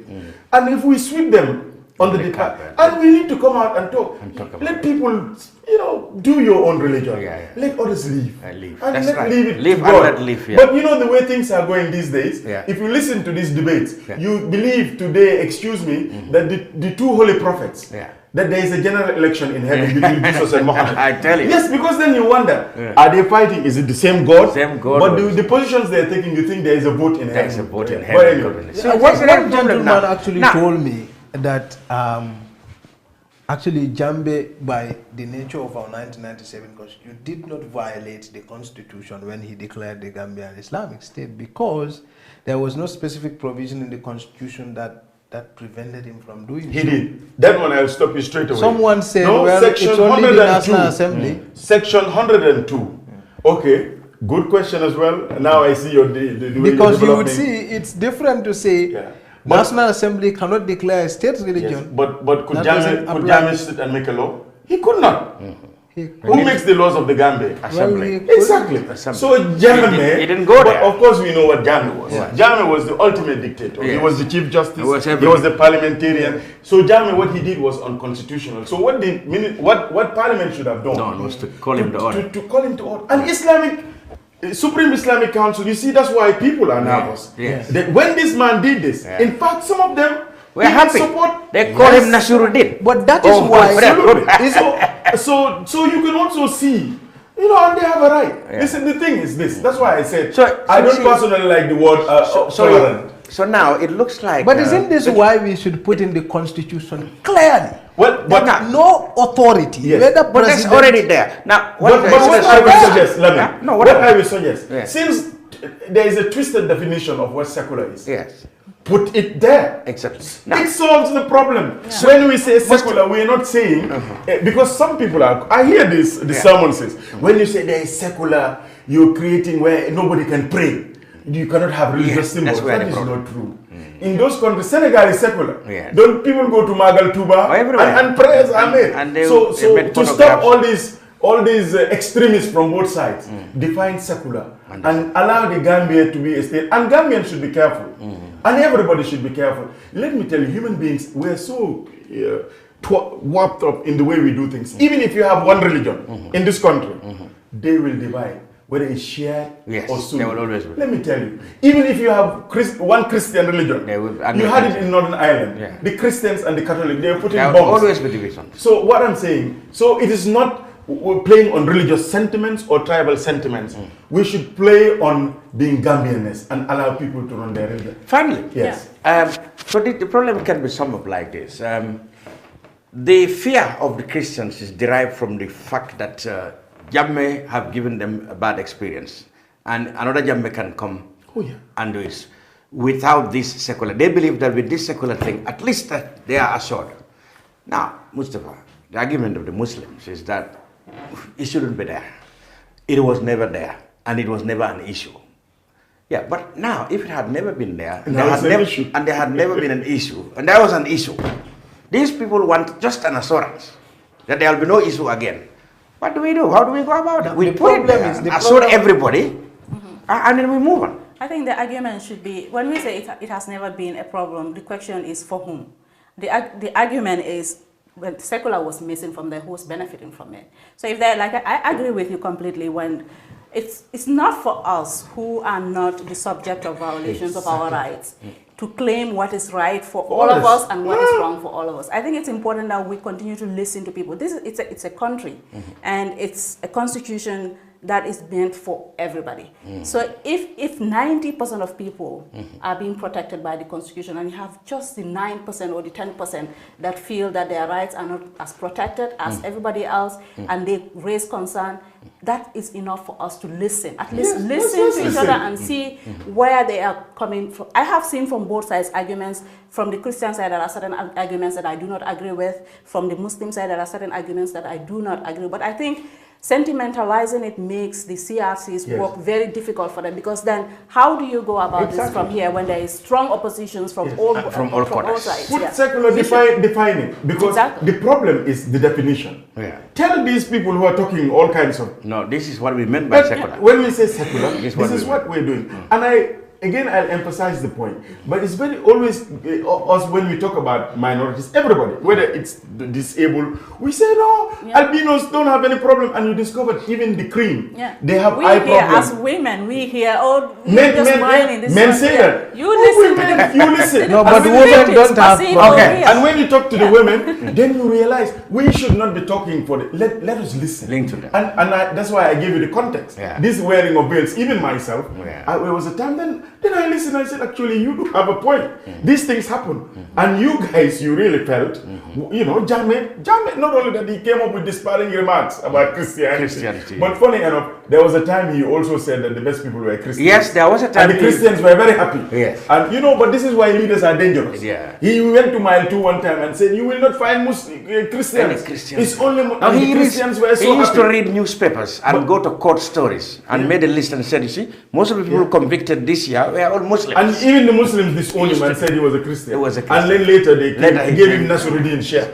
And if we sweep them on the carpet, and we need to come out and talk. Let people, you know, do your own religion. Let others leave. And That's let right. leave it Leave to and God. let live, But you know the way things are going these days, if you listen to these debates, you believe today, excuse me, that the 2 holy prophets, that there is a general election in heaven between Jesus and Muhammad. I tell you. Yes, because then you wonder, are they fighting? Is it the same God? Same God. But the positions they're taking, you think there is a vote in heaven. There is a vote in But heaven. anyway. So one gentleman actually told me that actually Jambe, by the nature of our 1997 constitution, did not violate the constitution when he declared the Gambia an Islamic state, because there was no specific provision in the constitution that prevented him from doing He so. did. That one I'll stop you straight away. Someone said, no, well, section it's only the 102. National Assembly. Section 102. Okay, good question as well. Now I see your the way because you're you would developing. see it's different to say National Assembly cannot declare a state religion. Yes, but could Jammeh sit and make a law? He could not. Who makes the laws of the Gambia? Assembly. Exactly. So Jammeh, he didn't go there. But of course we know what Jammeh was. Jammeh was the ultimate dictator. He was the Chief Justice. He was the parliamentarian. So Jammeh, what he did was unconstitutional. So what Parliament should have done was to call him to order. To call him to order. And Supreme Islamic Council, you see, that's why people are nervous. That when this man did this, in fact, some of them we're happy. Support. They call him Nasiruddin. But that is why. So you can also see, you know, and they have a right. Listen, the thing is this. That's why I said I don't personally like the word tolerant. So now it looks like. But isn't this why we should put in the constitution clearly? Well, but no authority. But that's already there. Now, what I will suggest, what I will suggest, since there is a twisted definition of what secular is. Put it there. Exactly. It solves the problem. When we say secular, we are not saying because some people are. I hear this. The sermon says when you say there is secular, you're creating where nobody can pray. You cannot have religious symbols. That is not true. In those countries, Senegal is secular. Don't people go to Magal Touba and prayers are made? So to stop all these extremists from both sides, define secular and allow the Gambia to be a state. And Gambians should be careful. And everybody should be careful. Let me tell you, human beings, we're so warped up in the way we do things. Even if you have one religion in this country, they will divide. Whether it's Shia or Sunni. They will always be. Let me tell you, even if you have one Christian religion, you had it in Northern Ireland, the Christians and the Catholics, they were putting bombs. There will always be divisions. So what I'm saying, so it is not playing on religious sentiments or tribal sentiments. We should play on being Gambianness and allow people to run their religion. Finally, yes. So the problem can be summed up like this. the fear of the Christians is derived from the fact that Jammeh have given them a bad experience, and another Jammeh can come and do it without this secular. They believe that with this secular thing, at least they are assured. Now, Mustafa, the argument of the Muslims is that it shouldn't be there. It was never there, and it was never an issue. Yeah, but now, if it had never been there, and there had never been an issue, and there was an issue, these people want just an assurance that there will be no issue again. What do we do? How do we go about it? We put it there, assure everybody, and then we move on. I think the argument should be, when we say it has never been a problem, the question is for whom? The argument is, well, secular was missing from there, who's benefiting from it. So if they're like, I agree with you completely when it's not for us who are not the subject of violations of our rights to claim what is right for all of us and what is wrong for all of us. I think it's important that we continue to listen to people. It's a country, and it's a constitution that is meant for everybody. So if 90% of people are being protected by the Constitution, and you have just the 9% or the 10% that feel that their rights are not as protected as everybody else, and they raise concern, that is enough for us to listen. At least listen to each other and see where they are coming from. I have seen from both sides arguments. From the Christian side, there are certain arguments that I do not agree with. From the Muslim side, there are certain arguments that I do not agree with. But I think sentimentalizing it makes the CRC's work very difficult for them, because then how do you go about this from here when there is strong oppositions from all sides? Put secular, define it, because the problem is the definition. Tell these people who are talking all kinds of... No, this is what we meant by secular. When we say secular, this is what we're doing. And again, I'll emphasize the point, but it's very always us when we talk about minorities, everybody, whether it's disabled, we say no, albinos don't have any problem, and you discover even the cream, they have eye problems. As women, we hear, men say that. You listen to them. You listen. No, but women don't have problems. And when you talk to the women, then you realize we should not be talking for the, let us listen. Link to them. And that's why I gave you the context. This wearing of veils, even myself, there was a time then I listened, I said, actually, you do have a point. These things happen. And you guys, you really felt, you know, Jammeh, not only that he came up with disparaging remarks about Christianity, but funny enough, there was a time he also said that the best people were Christians. Yes, there was a time. And the Christians were very happy. Yes. And you know, but this is why leaders are dangerous. He went to mile 2 one time and said, you will not find Christians. It's only Christians were so happy. He used to read newspapers and go to court stories and made a list and said, you see, most of the people convicted this year were all Muslims. And even the Muslims disowned him and said he was a Christian. And then later they gave him Nasruddin Shah.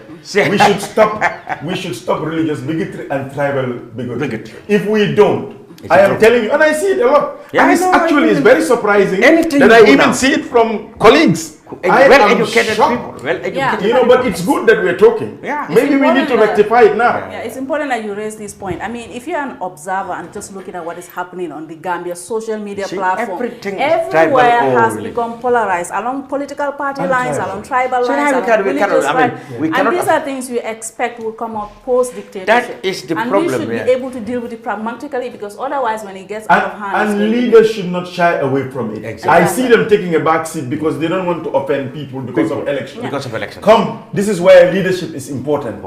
We should stop religious bigotry and tribal bigotry. If we don't, I am telling you, and I see it a lot. And it's actually very surprising that I even see it from colleagues. Well-educated people. Well-educated. You know, but it's good that we're talking. Maybe we need to rectify it now. It's important that you raise this point. I mean, if you're an observer and just looking at what is happening on the Gambia social media platform, everywhere has become polarized along political party lines, along tribal lines, along religious lines. And these are things you expect will come up post-dictatorship. That is the problem. And we should be able to deal with it pragmatically, because otherwise when it gets out of hand... And leaders should not shy away from it. I see them taking a back seat because they don't want to offend people because of elections. Because of elections. Come, this is where leadership is important.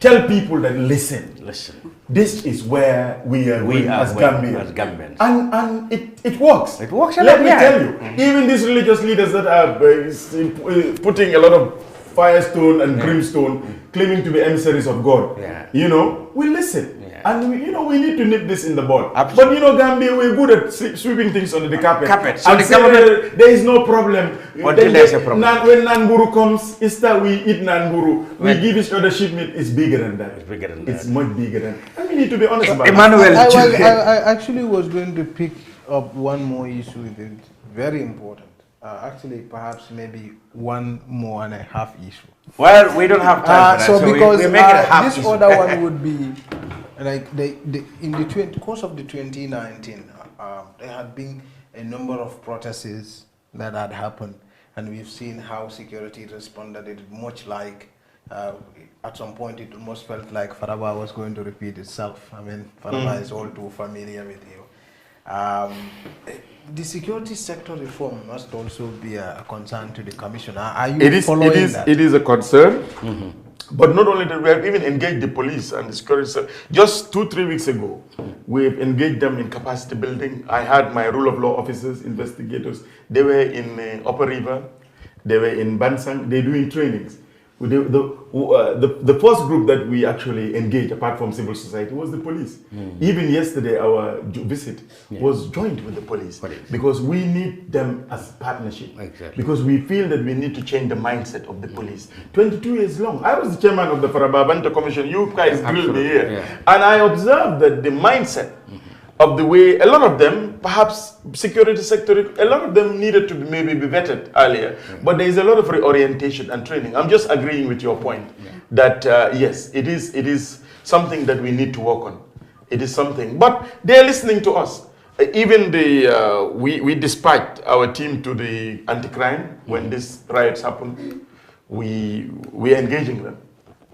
Tell people that listen. This is where we are as Gambians. And it works. It works. Let me tell you, even these religious leaders that are putting a lot of firestone and brimstone, claiming to be emissaries of God, you know, we listen. And you know, we need to nip this in the bud. But you know, Gambia, we're good at sweeping things under the carpet. So the government, there is no problem. Until there's a problem. When Nanburu comes, it's that we eat Nanburu. We give each other sheep meat. It's bigger than that. It's bigger than that. It's much bigger than. And we need to be honest about Emmanuel Joof. I actually was going to pick up one more issue with it. Very important. Actually, perhaps maybe 1.5 issue. Well, we don't have time for that, so because we make it a half this issue. other one would be like in the course of the 2019, there had been a number of protests that had happened, and we've seen how security responded. It much like at some point it almost felt like Faraba was going to repeat itself. I mean, Faraba is all too familiar with you. The security sector reform must also be a concern to the Commission. Are you following that? It is a concern, But not only that, we have even engaged the police and the security. Just 2-3 weeks ago, we've engaged them in capacity building. I had my rule of law officers, investigators. They were in Upper River. They were in Bansang. They're doing trainings. The first group that we actually engaged, apart from civil society, was the police. Even yesterday, our visit was joint with the police because we need them as partnership. Exactly. Because we feel that we need to change the mindset of the police. 22 years long. I was the chairman of the Farababanta Commission. You guys grilled me here. And I observed that the mindset of the way a lot of them, perhaps security sector, a lot of them needed to maybe be vetted earlier. But there is a lot of reorientation and training. I'm just agreeing with your point that yes, it is something that we need to work on. It is something, but they're listening to us. Even the we dispatched our team to the anti-crime when these riots happened. We're engaging them,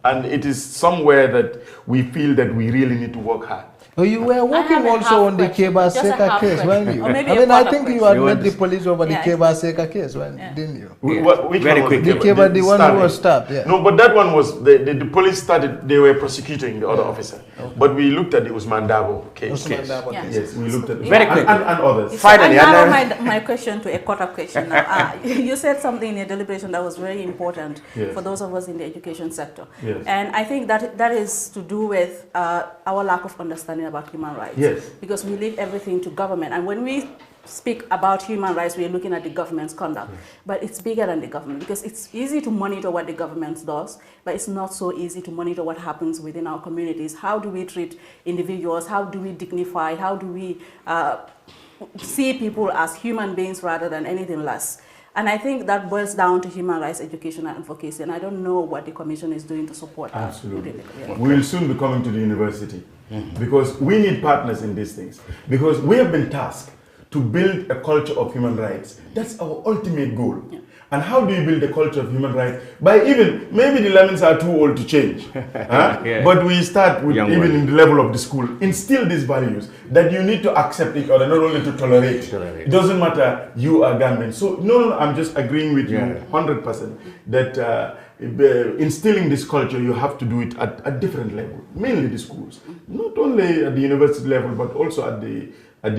and it is somewhere that we feel that we really need to work hard. Oh, you were working also on the Keba Seka case, weren't you? I mean, I think you had met the police over the Keba Seka case, didn't you? Which Very one was quick. The Keba, the one who was stabbed, No, but that one was, the police started, they were prosecuting the other officer. But we looked at the Usman Darboe case. Yes, we looked at it. Very quick. And others. Finally, I narrow my question to a quarter question now. You said something in your deliberation that was very important for those of us in the education sector. And I think that is to do with our lack of understanding about human rights. Because we leave everything to government. And when we speak about human rights, we are looking at the government's conduct. But it's bigger than the government, because it's easy to monitor what the government does, but it's not so easy to monitor what happens within our communities. How do we treat individuals? How do we dignify? How do we see people as human beings rather than anything less? And I think that boils down to human rights education and advocacy. And I don't know what the Commission is doing to support that. Absolutely. We will soon be coming to the university because we need partners in these things. Because we have been tasked to build a culture of human rights. That's our ultimate goal. And how do you build a culture of human rights? By even, maybe the lemons are too old to change. But we start with even in the level of the school, instill these values that you need to accept each other, not only to tolerate. It doesn't matter you are Gambian. So no, I'm just agreeing with you 100% that instilling this culture, you have to do it at a different level, mainly the schools. Not only at the university level, but also at the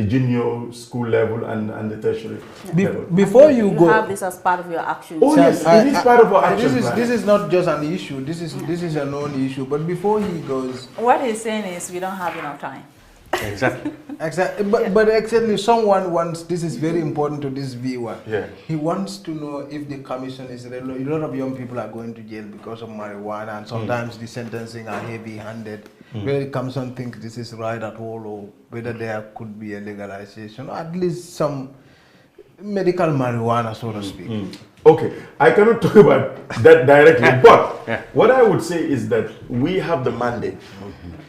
junior school level and the tertiary level. Before you go, have this as part of your action. Oh yes, it is part of our action plan. This is not just an issue. This is a known issue. But before he goes, what he's saying is we don't have enough time. Exactly. Exactly. But actually, someone wants. This is very important to this viewer. He wants to know if the commission is. A lot of young people are going to jail because of marijuana, and sometimes the sentencing are heavy-handed. Whether the commission thinks this is right at all, or whether there could be a legalization, or at least some medical marijuana, so to speak. Okay, I cannot talk about that directly, but what I would say is that we have the mandate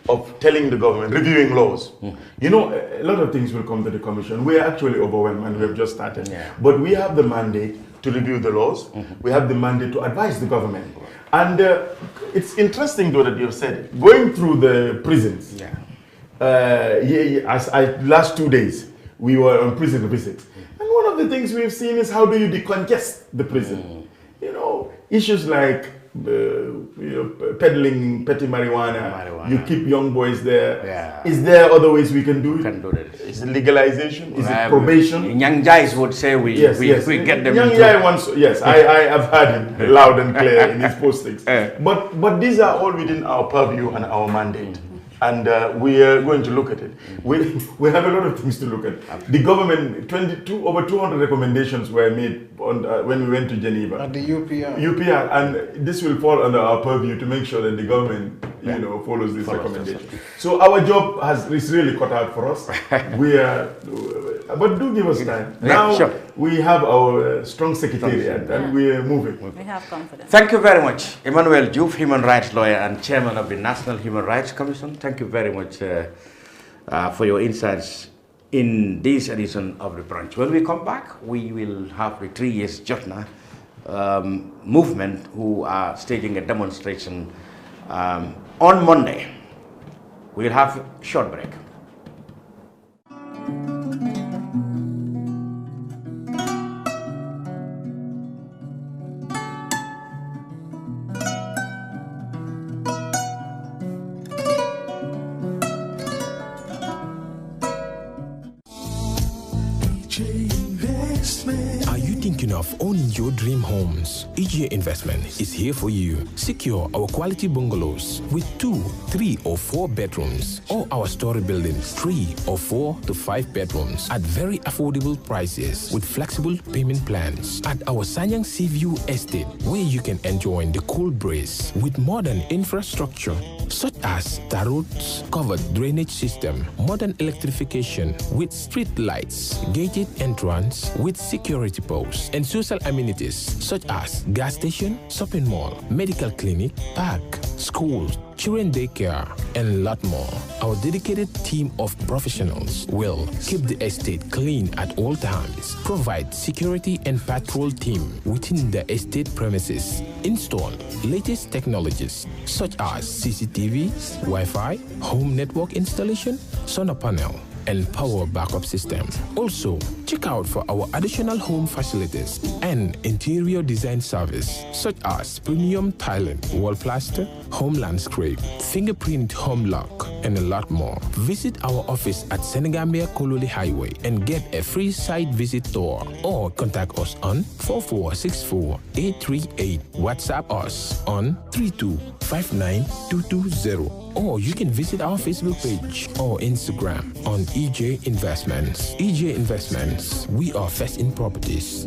of telling the government, reviewing laws. You know, a lot of things will come to the commission. We are actually overwhelmed and we have just started. But we have the mandate to review the laws. We have the mandate to advise the government. And it's interesting though that you've said it. Going through the prisons, last 2 days, we were on prison visits. And one of the things we've seen is how do you decongest the prison? You know, issues like peddling petty marijuana. You keep young boys there. Is there other ways we can do it? Is it legalization? Is it probation? Young guys would say we get them. Young guy wants, I have heard it loud and clear in his postings. But these are all within our purview and our mandate. And we are going to look at it. We have a lot of things to look at. The government, over 200 recommendations were made on, when we went to Geneva. At the UPR. UPR, and this will fall under our purview to make sure that the government, follows these recommendations. So our job is really cut out for us. But do give us time. Now we have our strong secretariat and we are moving. We have confidence. Thank you very much, Emmanuel Joof, human rights lawyer and chairman of the National Human Rights Commission. Thank you very much for your insights in this edition of the Brunch. When we come back, we will have the 3 Years Jotna movement who are staging a demonstration on Monday. We'll have a short break. thinking of owning your dream homes? EJ Investment is here for you. Secure our quality bungalows with 2, 3 or 4 bedrooms, or our story buildings 3 or 4 to 5 bedrooms at very affordable prices with flexible payment plans at our Sanyang Seaview Estate, where you can enjoy the cool breeze with modern infrastructure such as tar roads, covered drainage system, modern electrification with street lights, gated entrance with security posts, and social amenities such as gas station, shopping mall, medical clinic, park, schools, children daycare, and a lot more. Our dedicated team of professionals will keep the estate clean at all times, provide security and patrol team within the estate premises, install latest technologies such as CCTV, Wi-Fi, home network installation, solar panel, and power backup system. Also, check out for our additional home facilities and interior design service such as premium tiling, wall plaster, home landscape, fingerprint home lock, and a lot more. Visit our office at Senegambia Kololi Highway and get a free site visit tour, or contact us on 4464-838. WhatsApp us on 3259220. Or you can visit our Facebook page or Instagram on EJ Investments. EJ Investments, we are first in properties.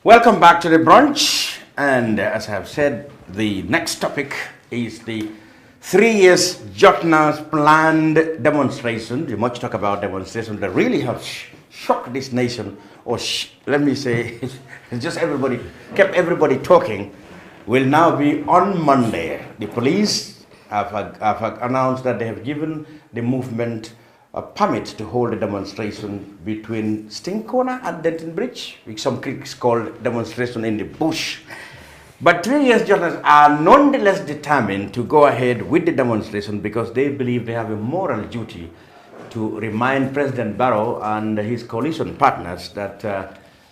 Welcome back to the brunch, and as I have said, the next topic is the 3 years Jotna's planned demonstration. The much talk about demonstration that really have shocked this nation, or let me say, just everybody, kept everybody talking, will now be on Monday. The police have announced that they have given the movement a permit to hold a demonstration between Stinkona and Denton Bridge, which some critics call demonstration in the bush. But 3 years Jotnas are nonetheless determined to go ahead with the demonstration because they believe they have a moral duty to remind President Barrow and his coalition partners that, to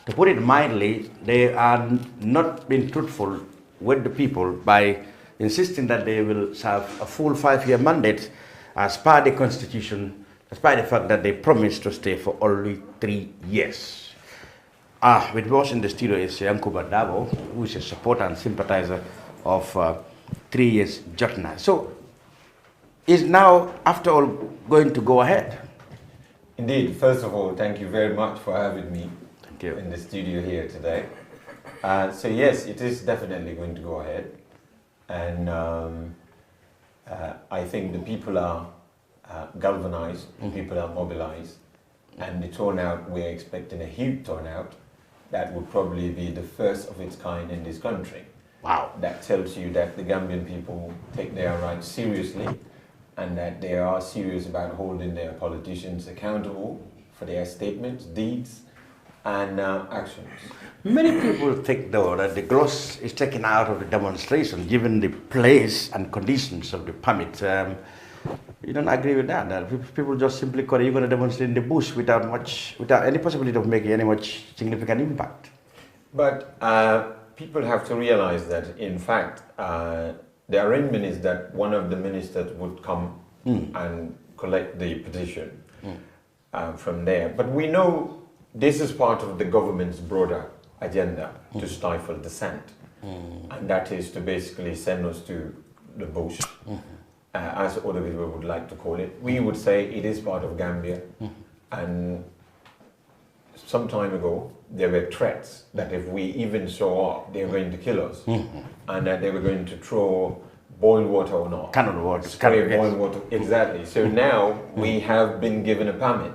put it mildly, they are not being truthful with the people by insisting that they will serve a full 5-year mandate as per the Constitution, despite the fact that they promised to stay for only 3 years. With us in the studio is Yankuba Darboe, who is a supporter and sympathizer of 3 years Jotna. So, is now, after all, going to go ahead? Indeed. First of all, thank you very much for having me in the studio here today. So yes, it is definitely going to go ahead. And I think the people are galvanized, people are mobilized, And the turnout, we're expecting a huge turnout that would probably be the first of its kind in this country. Wow. That tells you that the Gambian people take their rights seriously and that they are serious about holding their politicians accountable for their statements, deeds, and actions. Many people think, though, that the gloss is taken out of the demonstration, given the place and conditions of the permit. You don't agree with that? That people just simply call it, you're going to demonstrate in the bush without any possibility of making any much significant impact. But people have to realize that, in fact, the arrangement is that one of the ministers would come and collect the petition from there. But we know this is part of the government's broader agenda to stifle dissent. And that is to basically send us to the bush, as other people would like to call it. We would say it is part of Gambia. And some time ago, there were threats that if we even show up, they were going to kill us. And that they were going to throw boiled water on us. Cannon water. Boiled water, exactly. So now we have been given a permit.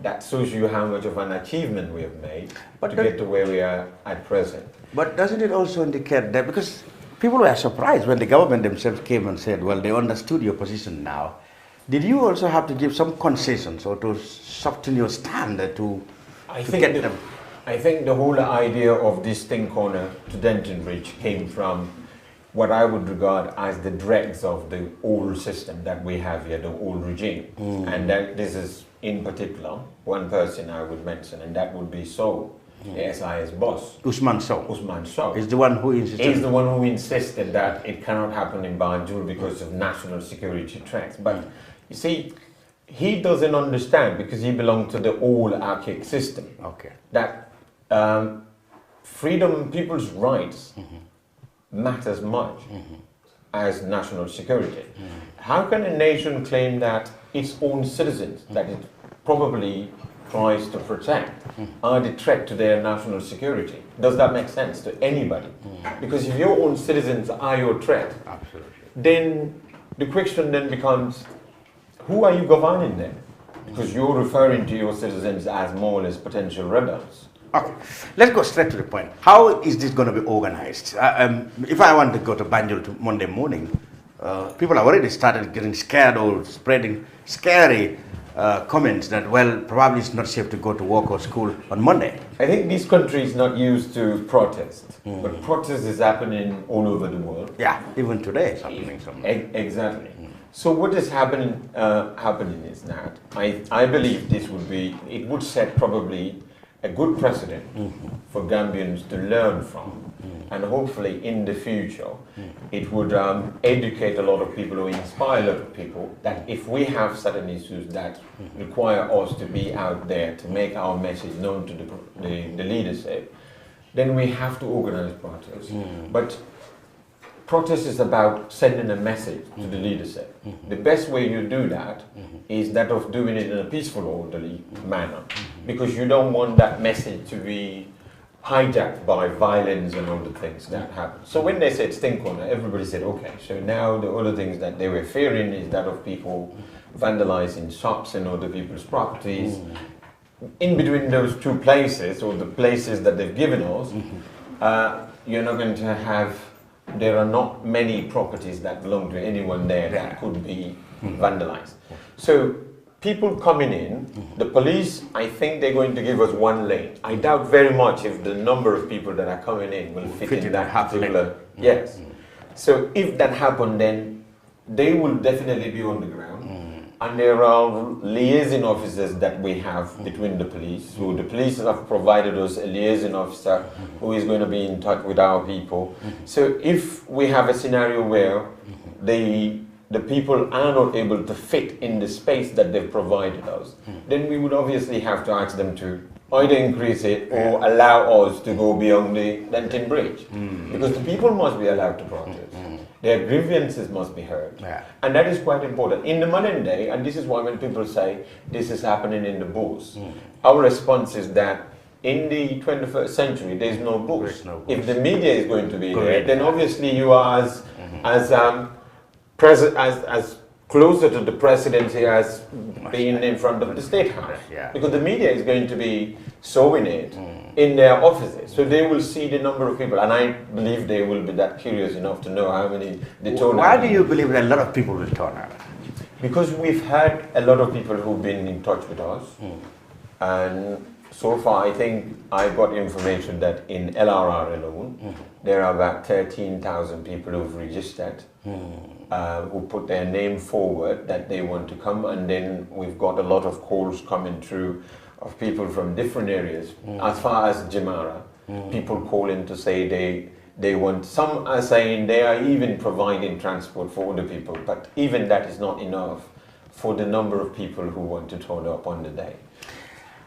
That shows you how much of an achievement we have made to get to where we are at present. But doesn't it also indicate that, because people were surprised when the government themselves came and said, well, they understood your position now. Did you also have to give some concessions or to soften your stand to get them? I think the whole idea of this thing corner to Denton Bridge came from what I would regard as the dregs of the old system that we have here, the old regime. And that this is in particular one person I would mention, and that would be Sow, the SIS boss. Usman Sow. Usman Sow. Is the one who insisted. He's the one who insisted that it cannot happen in Banjul because of national security threats. But you see, he doesn't understand, because he belonged to the old archaic system. Okay. That freedom, people's rights matters much as national security. How can a nation claim that its own citizens, that it probably tries to protect, are the threat to their national security? Does that make sense to anybody? Because if your own citizens are your threat, then the question then becomes, who are you governing then? Because you're referring to your citizens as more or less potential rebels. Okay, let's go straight to the point. How is this going to be organized? If I want to go to Banjul to Monday morning, people have already started getting scared or spreading scary comments that, well, probably it's not safe to go to work or school on Monday. I think this country is not used to protest, but protest is happening all over the world. Yeah, even today it's happening somewhere. Exactly. So what is happening is that I believe this would be, it would set probably a good precedent for Gambians to learn from, and hopefully in the future it would educate a lot of people or inspire a lot of people that if we have certain issues that require us to be out there to make our message known to the leadership, then we have to organize protests. But protest is about sending a message to the leadership. The best way you do that is that of doing it in a peaceful, orderly manner, because you don't want that message to be hijacked by violence and all the things that happen. So when they said stink corner, everybody said, okay, so now the other things that they were fearing is that of people vandalizing shops and other people's properties. In between those two places, or the places that they've given us, you're not going to have, there are not many properties that belong to anyone there that could be vandalized. So people coming in, the police, I think they're going to give us one lane. I doubt very much if the number of people that are coming in will fit in that particular, yes. So if that happened, then they will definitely be on the ground. And there are liaison officers that we have between the police. So the police have provided us a liaison officer who is going to be in touch with our people. So if we have a scenario where the people are not able to fit in the space that they've provided us, then we would obviously have to ask them to either increase it or allow us to go beyond the Denton Bridge. Because the people must be allowed to protest. Their grievances must be heard. And that is quite important. In the modern day, and this is why when people say this is happening in the bush, our response is that in the 21st century, there's no bush. If the media is going to be there, then obviously you are as closer to the presidency as being in front of the State House. Yeah. Because the media is going to be showing it in their offices. So they will see the number of people, and I believe they will be that curious enough to know how many they turn out. Why do you believe that a lot of people will turn out? Because we've had a lot of people who've been in touch with us, and so far I think I got information that in LRR alone, there are about 13,000 people who've registered, who put their name forward that they want to come, and then we've got a lot of calls coming through of people from different areas. As far as Jimara, people call in to say they want, some are saying they are even providing transport for other people, but even that is not enough for the number of people who want to turn up on the day.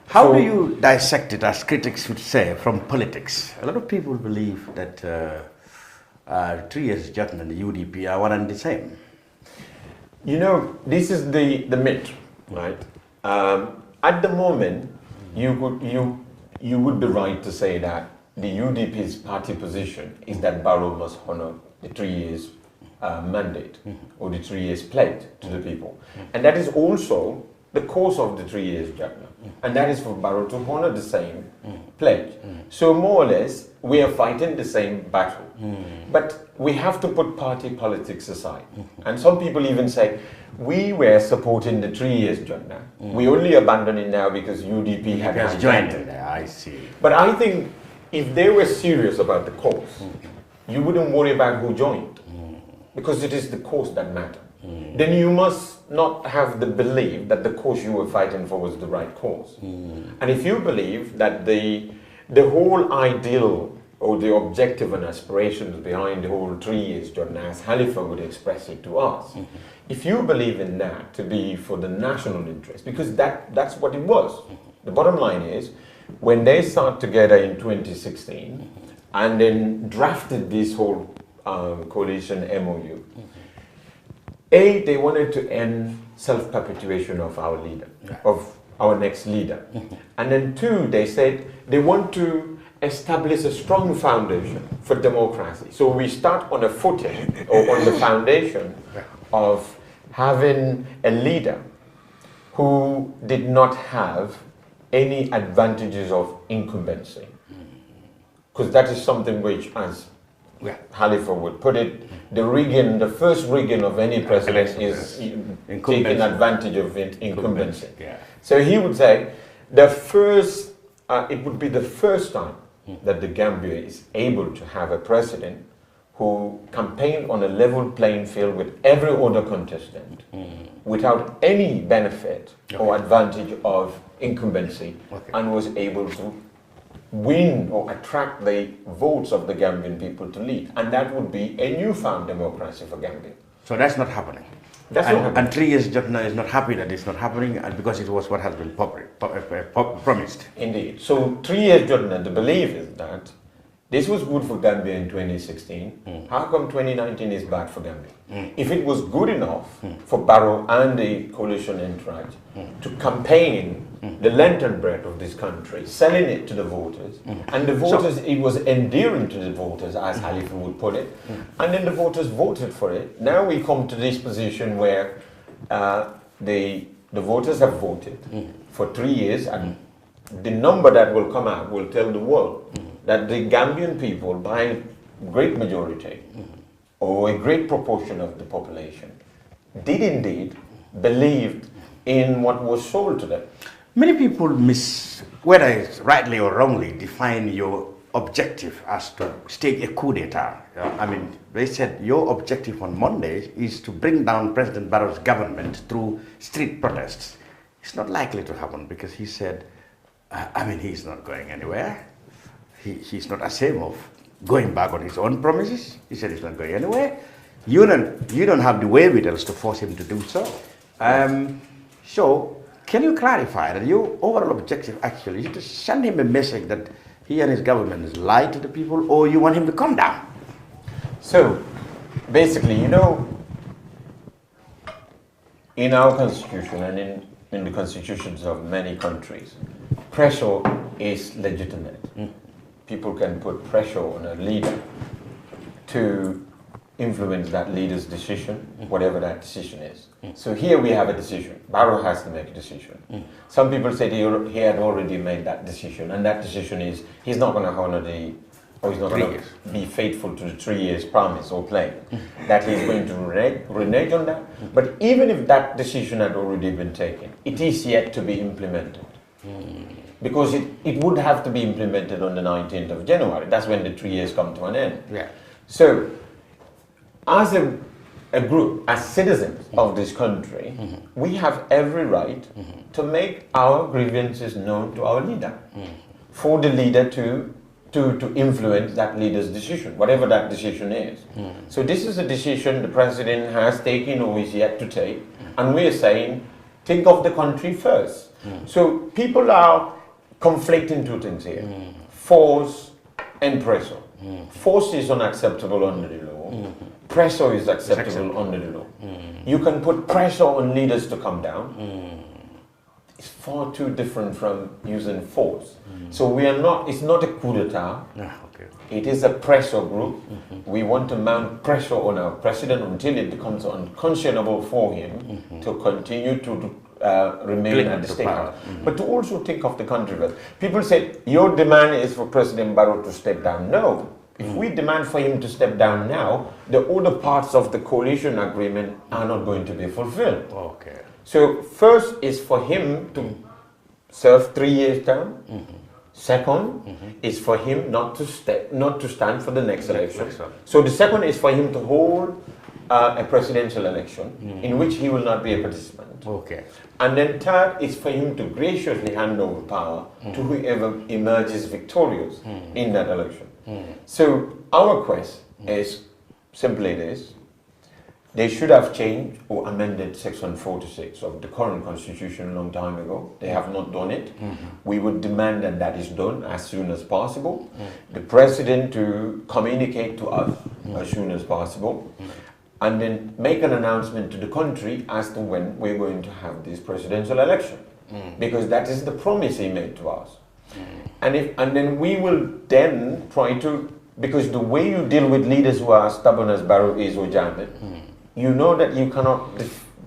How do you dissect it, as critics would say, from politics? A lot of people believe that 3 Years Jotna and the UDP are one and the same. You know, this is the myth, right? At the moment, you would be right to say that the UDP's party position is that Barrow must honor the 3 years mandate or the 3 years pledge to the people. And that is also the course of the 3 years Jotna. And that is for Barrow to honor the same pledge. So more or less, we are fighting the same battle. But we have to put party politics aside. And some people even say, we were supporting the 3 years Jotna. We only abandoned it now because UDP had joined it. I see. But I think if they were serious about the cause, you wouldn't worry about who joined, because it is the cause that matters. Then you must not have the belief that the cause you were fighting for was the right cause. And if you believe that the whole ideal or the objective and aspirations behind the whole 3 years Jotna, as Halifa would express it to us, if you believe in that to be for the national interest, because that's what it was. The bottom line is, when they sat together in 2016 and then drafted this whole coalition MOU, A, they wanted to end self-perpetuation of our leader, of our next leader. And then 2, they said they want to establish a strong foundation for democracy. So we start on a footing or on the foundation of having a leader who did not have any advantages of incumbency. Because that is something which, as Halifa would put it, the first rigging of any president is taking advantage of incumbency. So he would say, it would be the first time that the Gambia is able to have a president who campaigned on a level playing field with every other contestant without any benefit or advantage of incumbency, and was able to win or attract the votes of the Gambian people to lead. And that would be a newfound democracy for Gambia. So that's not happening. And 3 Years Jotna is not happy that it's not happening, and because it was what has been promised. Indeed. So 3 Years Jotna, the belief is that this was good for Gambia in 2016. How come 2019 is bad for Gambia? If it was good enough for Barrow and the coalition entourage to campaign the length and breadth of this country, selling it to the voters, and the voters, it was endearing to the voters, as Halifa would put it, and then the voters voted for it. Now we come to this position where the voters have voted for 3 years, and the number that will come out will tell the world that the Gambian people, by a great majority, or a great proportion of the population, did indeed believe in what was sold to them. Many people whether it's rightly or wrongly, define your objective as to stage a coup d'etat. I mean, they said your objective on Monday is to bring down President Barrow's government through street protests. It's not likely to happen, because he said, he's not going anywhere. He's not ashamed of going back on his own promises. He said he's not going anywhere. You don't have the wherewithals to force him to do so. So, can you clarify that your overall objective actually is to send him a message that he and his government has lied to the people, or you want him to come down? So, basically, in our constitution and in the constitutions of many countries, pressure is legitimate. People can put pressure on a leader to influence that leader's decision, whatever that decision is. So here we have a decision. Barrow has to make a decision. Some people said he had already made that decision, and that decision is he's not going to honor he's not going to be faithful to the 3 years promise or claim that he's going to renege on that. But even if that decision had already been taken, it is yet to be implemented. Because it would have to be implemented on the 19th of January. That's when the 3 years come to an end. Yeah. So, as a group, as citizens of this country, we have every right to make our grievances known to our leader, for the leader to influence that leader's decision, whatever that decision is. So this is a decision the president has taken or is yet to take, and we are saying, think of the country first. So people are conflicting two things here, force and pressure. Force is unacceptable under the law. Pressure is acceptable under the law. You can put pressure on leaders to come down. It's far too different from using force. So we are not, it's not a coup d'etat. It is a pressure group. We want to mount pressure on our president until it becomes unconscionable for him to continue to remain at the State House. But to also think of the country first. People say, your demand is for President Barrow to step down. No. If we demand for him to step down now, the other parts of the coalition agreement are not going to be fulfilled. Okay. So first is for him to serve 3 years term. Second is for him not to stand for the next election. So the second is for him to hold a presidential election in which he will not be a participant. Okay. And then third is for him to graciously hand over power to whoever emerges victorious in that election. So our quest is simply this: they should have changed or amended Section 46 of the current constitution a long time ago. They have not done it. We would demand that that is done as soon as possible. The president to communicate to us as soon as possible, and then make an announcement to the country as to when we're going to have this presidential election, because that is the promise he made to us. And then we will then try to, because the way you deal with leaders who are stubborn as Barrow is or Jammeh, you know that you cannot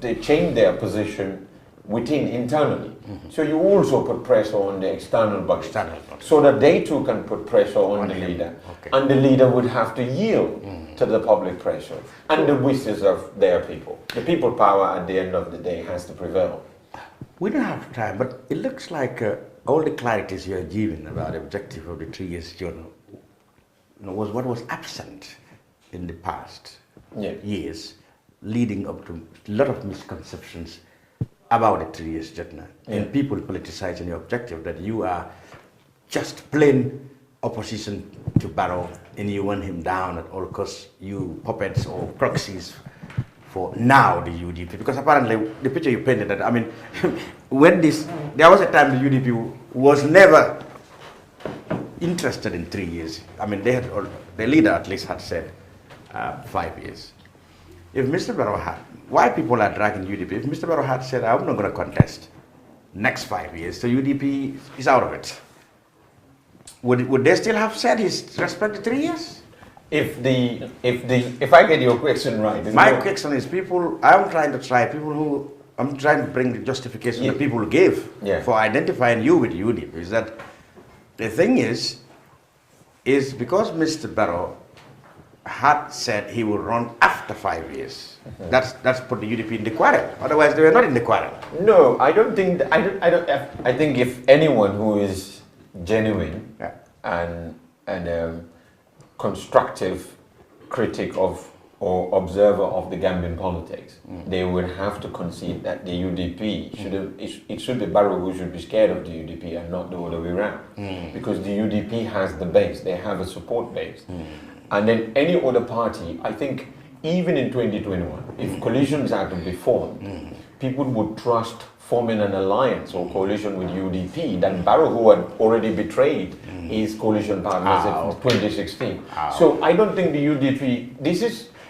they change their position within internally. So you also put pressure on the external body, so that they too can put pressure on the leader, and the leader would have to yield to the public pressure and the wishes of their people. The people power at the end of the day has to prevail. We don't have time, but it looks like all the clarities you are giving about the objective of the 3 years journal was what was absent in the past years, leading up to a lot of misconceptions about the 3 years Jotna. And people politicizing your objective that you are just plain opposition to Barrow and you want him down at all costs, you puppets or proxies for now the UDP. Because apparently the picture you painted, that, I mean, there was a time the UDP was never interested in 3 years. I mean, the leader at least had said 5 years. If Mr. Barrow had, why people are dragging UDP? If Mr. Barrow had said, I'm not going to contest next 5 years, so UDP is out of it, would they still have said his respect to 3 years? If I get your question right, my question is, I'm trying to bring the justification that people gave for identifying you with UDP. Is that the thing is because Mr. Barrow had said he will run after 5 years. That's put the UDP in the quarrel. Otherwise, they were not in the quarrel. No, I don't think. I think if anyone who is genuine and constructive critic of or observer of the Gambian politics, they would have to concede that the UDP it should be Barrow who should be scared of the UDP and not the other way around, because the UDP has the base, they have a support base. And then any other party, I think, even in 2021, if coalitions are to be formed, people would trust forming an alliance or coalition with UDP than Barrow, who had already betrayed his coalition partners in 2016. So I don't think the UDP,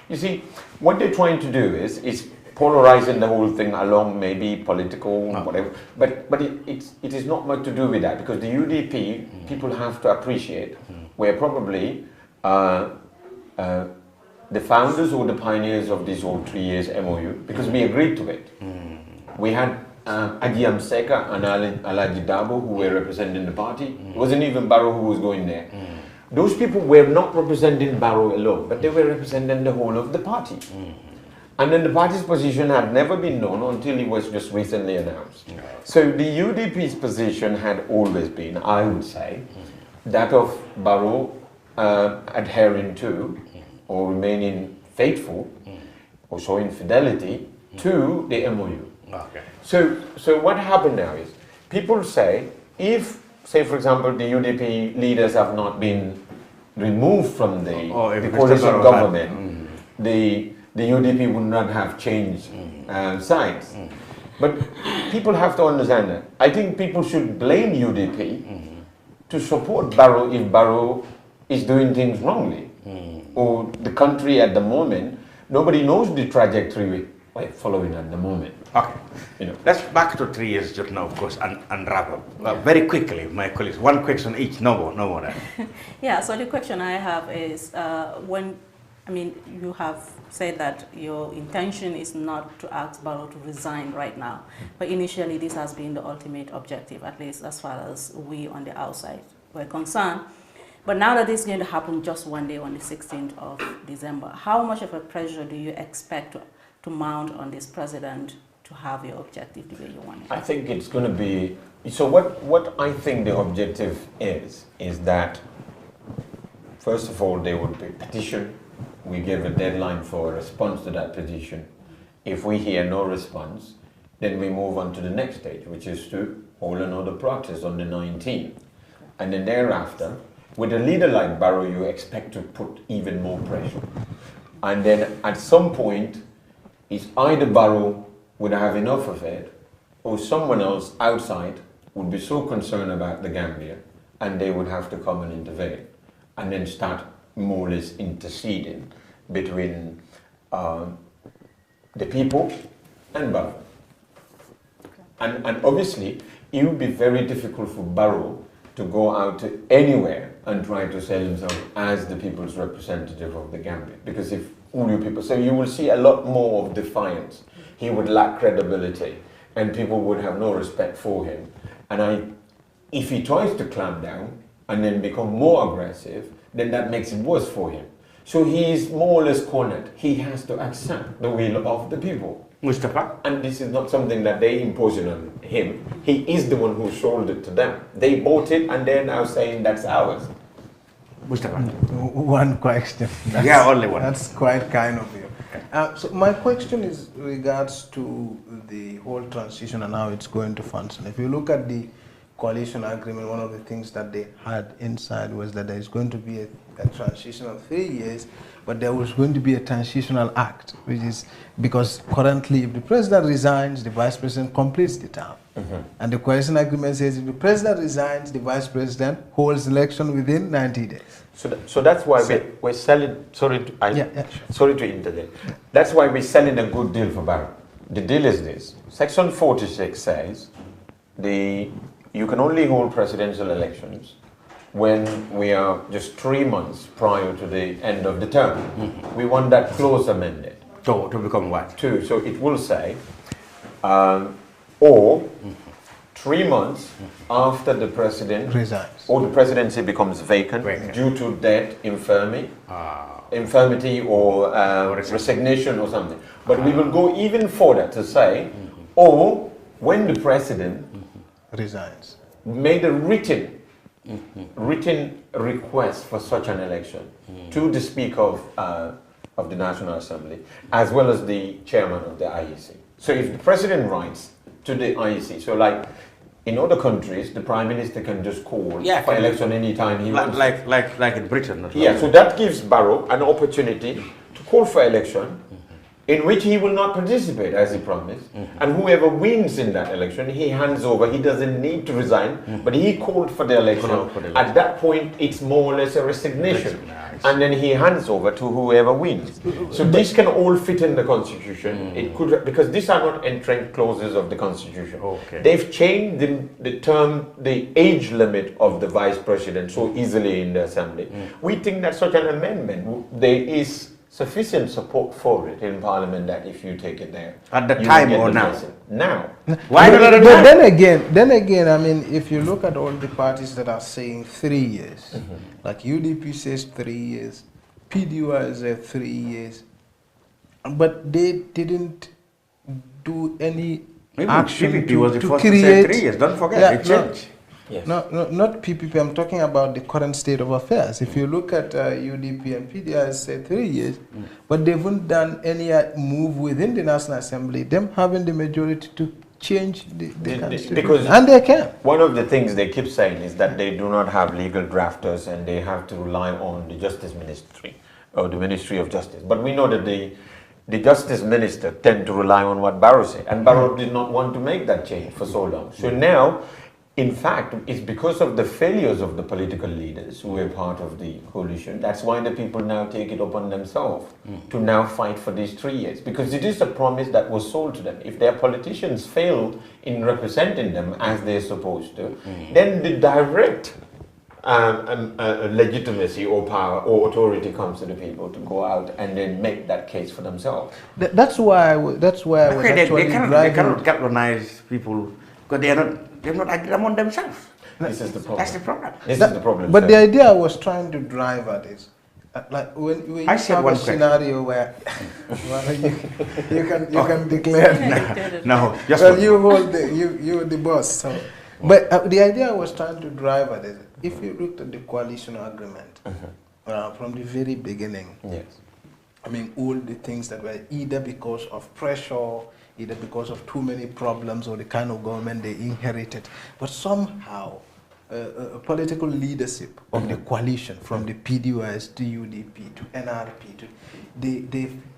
you see, what they're trying to do is polarizing the whole thing along maybe political, whatever, but it is not much to do with that, because the UDP, people have to appreciate, were probably the founders or the pioneers of this whole 3 years MOU, because we agreed to it. We had Ajiyam Seka and Alaji Darboe who were representing the party. It wasn't even Barrow who was going there. Those people were not representing Barrow alone, but they were representing the whole of the party. And then the party's position had never been known until it was just recently announced. So the UDP's position had always been, I would say, that of Barrow adhering to or remaining faithful or showing fidelity to the MOU. So what happened now is, people say, if, say for example, the UDP leaders have not been removed from the coalition government, the UDP would not have changed sides. But people have to understand that. I think people should blame UDP to support Barrow if Barrow is doing things wrongly. Or the country at the moment, nobody knows the trajectory we're following at the moment. Okay. Let's back to 3 years Jotna, of course, and wrap up. Very quickly, my colleagues, one question each, no more. Yeah, so the question I have is, you have said that your intention is not to ask Barrow to resign right now, but initially this has been the ultimate objective, at least as far as we on the outside were concerned. But now that it's going to happen just one day, on the 16th of December, how much of a pressure do you expect to mount on this president to have your objective the way you want it? I think it's going to be, so what I think the objective is that, first of all, there would be a petition. We gave a deadline for a response to that petition. If we hear no response, then we move on to the next stage, which is to hold another protest on the 19th. And then thereafter, with a leader like Barrow, you expect to put even more pressure. And then at some point, it's either Barrow would have enough of it, or someone else outside would be so concerned about the Gambia, and they would have to come and intervene, and then start more or less interceding between the people and Barrow. And obviously, it would be very difficult for Barrow to go out to anywhere and try to sell himself as the people's representative of the Gambia. Because if all you people, so you will see a lot more of defiance. He would lack credibility and people would have no respect for him. And if he tries to clamp down and then become more aggressive, then that makes it worse for him. So he is more or less cornered. He has to accept the will of the people. Mustafa? And this is not something that they impose on him. He is the one who sold it to them. They bought it and they're now saying that's ours. Mustafa? One question. Yeah, only one. That's quite kind of you. So my question is regards to the whole transition and how it's going to function. If you look at the coalition agreement, one of the things that they had inside was that there is going to be a transition of 3 years, but there was going to be a transitional act, which is because currently if the president resigns, the vice president completes the term. And the coalition agreement says if the president resigns, the vice president holds election within 90 days. So that's why we're selling, sorry to interject. That's why we're selling a good deal for Barrow. The deal is this. Section 46 says you can only hold presidential elections when we are just 3 months prior to the end of the term. We want that clause amended. To become what? So it will say, or 3 months after the president resigns, or the presidency becomes vacant due to death, infirmity or resignation or something. But we will go even further to say, or when the president resigns, made a written request for such an election to the Speaker of the National Assembly, as well as the Chairman of the IEC. So if the President writes to the IEC, so like in other countries, the Prime Minister can just call for election anytime he wants. Like in Britain. Yeah, so that gives Barrow an opportunity to call for election in which he will not participate as he promised, and whoever wins in that election, he hands over. He doesn't need to resign, but he called for the election. At that point, it's more or less a resignation, and then he hands over to whoever wins. So this can all fit in the Constitution. It could, because these are not entrenched clauses of the Constitution. They've changed the age limit of the Vice President so easily in the Assembly. We think that such an amendment, there is sufficient support for it in Parliament that if you take it there, at the you time will get or the now? blessing. Now. Why not at the But time? then again, I mean, if you look at all the parties that are saying 3 years, like UDP says 3 years, PDY says 3 years, but they didn't do any Even action PPP to, was the to first to create. say 3 years. Don't forget, it changed. Yes. No, not PPP. I'm talking about the current state of affairs. If you look at UDP and PDI, say 3 years, but they haven't done any move within the National Assembly, them having the majority to change the constitution. Because and they can. One of the things they keep saying is that they do not have legal drafters and they have to rely on the Justice Ministry or the Ministry of Justice. But we know that the Justice Minister tend to rely on what Barrow said, and Barrow did not want to make that change for so long. So now, in fact, it's because of the failures of the political leaders who were part of the coalition. That's why the people now take it upon themselves to now fight for these 3 years. Because it is a promise that was sold to them. If their politicians fail in representing them as they're supposed to, then the direct legitimacy or power or authority comes to the people to go out and then make that case for themselves. That's why I was Okay, actually they driving. cannot galvanize people because they're not agreed among themselves. This is the problem. That's the problem. This is the problem. But sir. the idea I was trying to drive at is, like when you I said have one a question. scenario where well, you can declare. No, just well, one. you hold you're the boss. So, but the idea I was trying to drive at is, if you looked at the coalition agreement from the very beginning, yes. I mean, all the things that were either because of pressure, either because of too many problems or the kind of government they inherited, but somehow political leadership of the coalition, from the PDOS to UDP to NRP,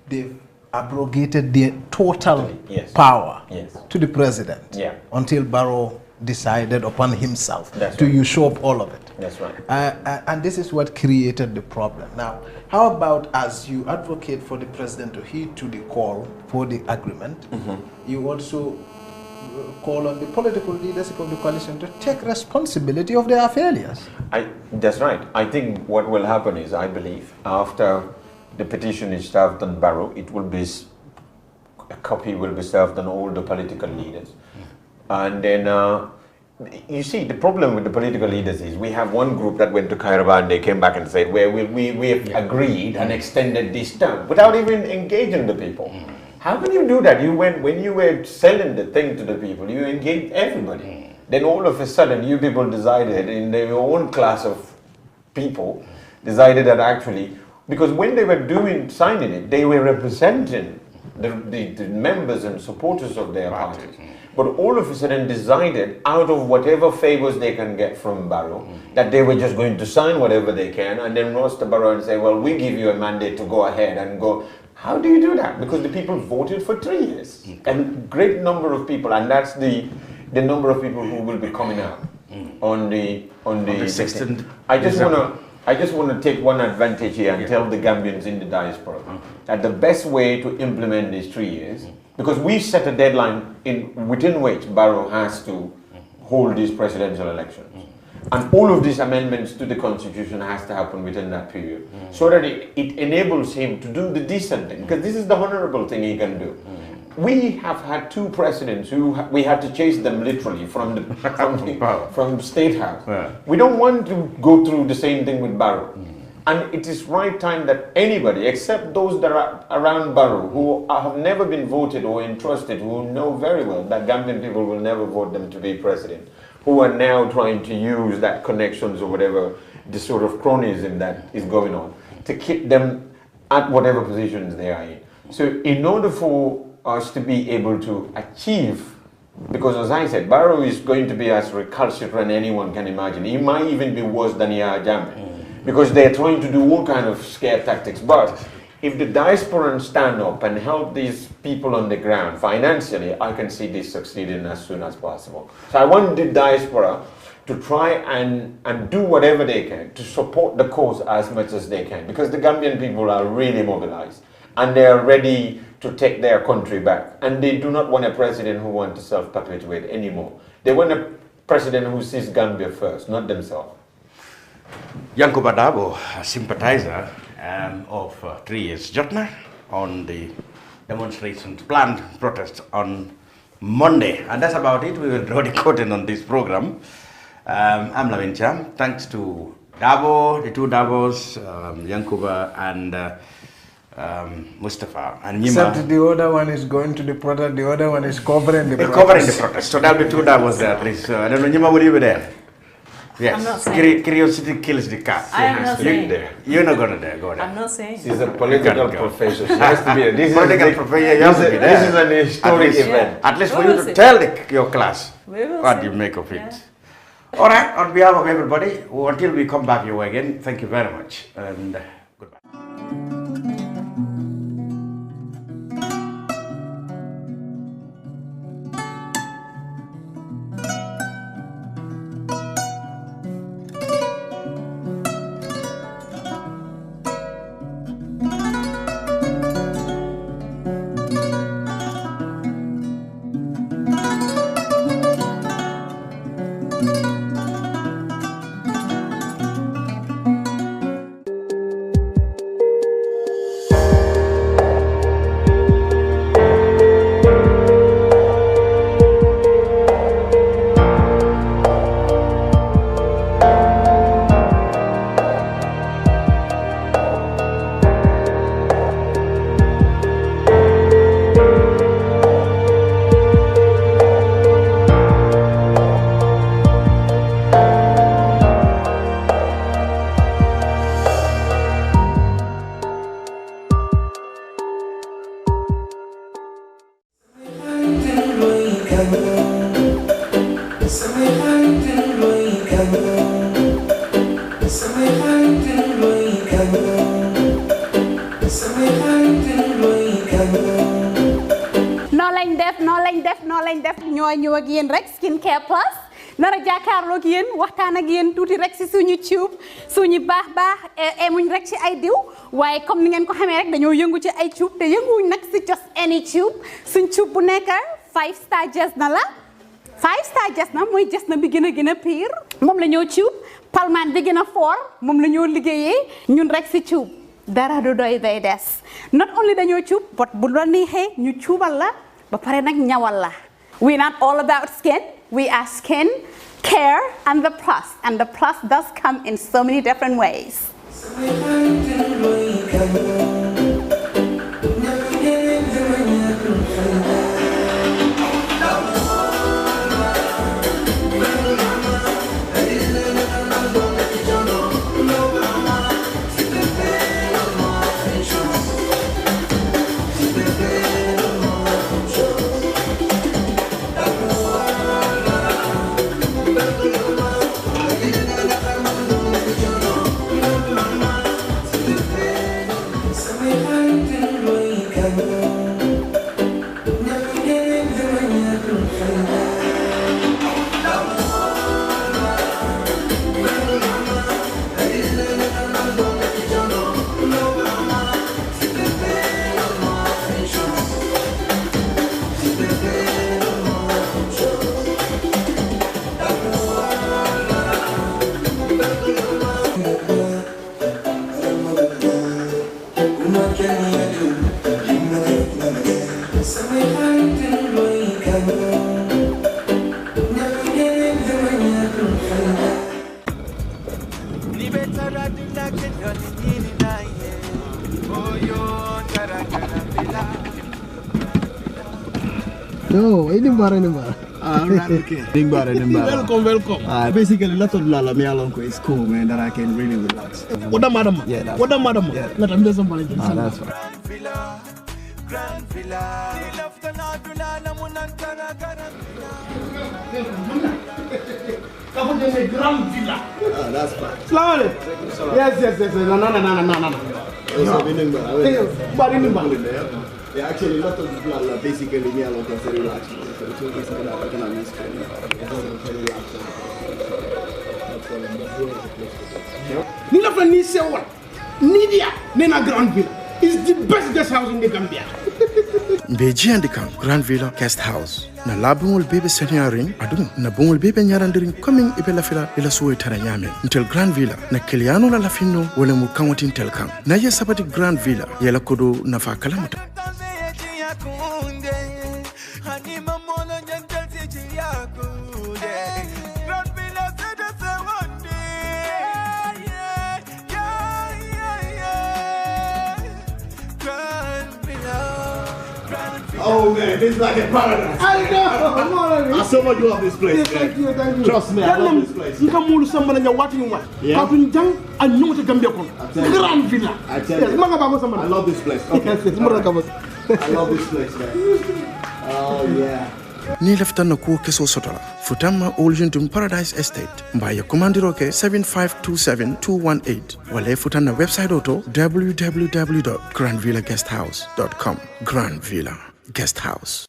they've abrogated their total power to the president until Barrow decided upon himself to usurp all of it. That's right. And this is what created the problem. Now, how about as you advocate for the president to heed to the call for the agreement, you also call on the political leadership of the coalition to take responsibility of their failures? That's right. I think what will happen is, I believe, after the petition is served on Barrow, it will be, a copy will be served on all the political leaders. And then, you see, the problem with the political leaders is we have one group that went to Kairaba and they came back and said, well, we have agreed and extended this term without even engaging the people. How can you do that? When you were selling the thing to the people, you engaged everybody. Then all of a sudden, you people decided in their own class of people, decided that actually, because when they were signing it, they were representing the members and supporters of their parties. But all of a sudden decided, out of whatever favors they can get from Barrow, that they were just going to sign whatever they can and then roast the Barrow and say, well, we give you a mandate to go ahead and go. How do you do that? Because the people voted for 3 years. And great number of people, and that's the number of people who will be coming out on the 16th. I just want to take one advantage here and tell the Gambians in the diaspora that the best way to implement these 3 years, because we set a deadline within which Barrow has to hold these presidential elections. And all of these amendments to the constitution has to happen within that period, so that it enables him to do the decent thing, because this is the honorable thing he can do. We have had 2 presidents who we had to chase them literally from State House. We don't want to go through the same thing with Barrow. And it is right time that anybody, except those that are around Barrow, who have never been voted or entrusted, who know very well that Gambian people will never vote them to be president, who are now trying to use that connections or whatever, the sort of cronyism that is going on, to keep them at whatever positions they are in. So in order for us to be able to achieve, because as I said, Barrow is going to be as recalcitrant anyone can imagine. He might even be worse than Yahya Jammeh, because they're trying to do all kind of scare tactics. But if the diaspora stand up and help these people on the ground financially, I can see this succeeding as soon as possible. So I want the diaspora to try and do whatever they can to support the cause as much as they can, because the Gambian people are really mobilized and they are ready to take their country back. And they do not want a president who wants to self-perpetuate anymore. They want a president who sees Gambia first, not themselves. Yankuba Darboe, a sympathizer, of 3 Years Jotna on the demonstrations, planned protest on Monday. And that's about it. We will draw the curtain on this program. I'm Lavin Cham. Thanks to Darboe, the two Darboes, Yankuba and Mustafa and Nima. Except the other one is going to the protest, the other one is covering the protest. Covering the protest. So there'll be two Darboes there at least. I don't know, Nima, will you be there? Yes. I'm not saying. Curiosity kills the cat. I am not saying. You're not going to go there. I'm not saying. She's a political professor. She has to be there. This is an historic event. At least for you to tell your class what you make of it. Yeah. All right, on behalf of everybody, until we come back your way again, thank you very much and goodbye. ñëw ak yéen rek skincare plus nara jàkkaarloo ak yéen waxtaan ak yéen tuuti rek si suñu tube suñu baax emuñ rek ci ay diw waaye comme ni ngeen ko xamee rek dañoo yëngu ci ay tube te yënguwuñ nag si just any tube suñ tube bu nekk 5-star Jotna la 5-star Jotna mooy Jotna bi gën a pire moom la ñoo tube palmaan bi gën a fort moom la ñoo liggéeyee ñun rek si tube dara du doy day des not only dañoo tube but bu la neexee ñu tuubal la ba pare nag ñawal la. We're not all about skin. We are skin, care, and the plus does come in so many different ways. No, ini bara. Alright, okay. Welcome. Basically, lot of lala me along is cool, man. That I can really relax. What the madam? Yeah, that's what the madam? Yeah. Let them do somebody. That's fine. Grand Villa. Grand Villa. That's fine. Slowly. Yes. No. Yeah, actually, a lot of people are basically me along is very relaxed. So it's basically that I can understand. It's very relaxed. Nina for Nidia, Nena Grand Villa is the best guest house in the Gambia. Mbeji andikam Grand Villa Guest House. Na labungol bebe senyaring adum na bungol bebe nyarandiring coming ibe la fila ila suwe taranyame. Until Grand Villa na kiliano la lafino wale mukangotin telkam. Na ye sabati Grand Villa yela kodo na fa kalamuta. Oh man, this is like a paradise. I know. I so much love this place. Yeah, thank you, thank you. Trust me, I love this place. You come to someone and you're watching what? Yeah. Kapin jang and you want to Gambia kon. Grand Villa. I tell you. I love this place. Okay. I love this place, man. Oh yeah. Ni leftan na kuo keso sotola. Futama Oljuntum Paradise Estate. Mbaya kumandiroke 7527218. Wale futana website auto www.grandvillaguesthouse.com. Grand Villa Guest House.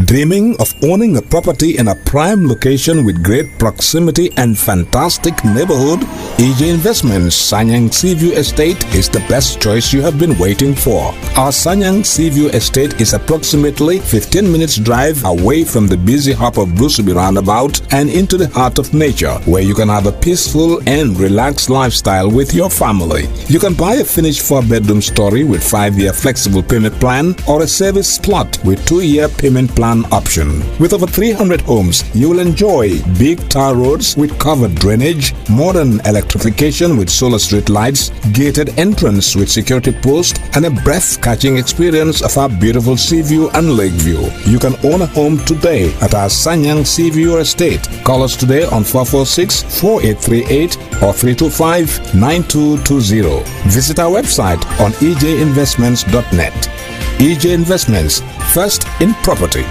Dreaming of owning a property in a prime location with great proximity and fantastic neighborhood? EJ Investments Sanyang Seaview Estate is the best choice you have been waiting for. Our Sanyang Seaview Estate is approximately 15 minutes drive away from the busy hub of Brusubi roundabout and into the heart of nature, where you can have a peaceful and relaxed lifestyle with your family. You can buy a finished 4-bedroom story with 5-year flexible payment plan or a service plot with 2-year payment plan option. With over 300 homes, you will enjoy big tar roads with covered drainage, modern electrification with solar street lights, gated entrance with security post, and a breath-catching experience of our beautiful sea view and lake view. You can own a home today at our Sanyang Seaview Estate. Call us today on 446-4838 or 325-9220. Visit our website on ejinvestments.net. EJ Investments, first in property.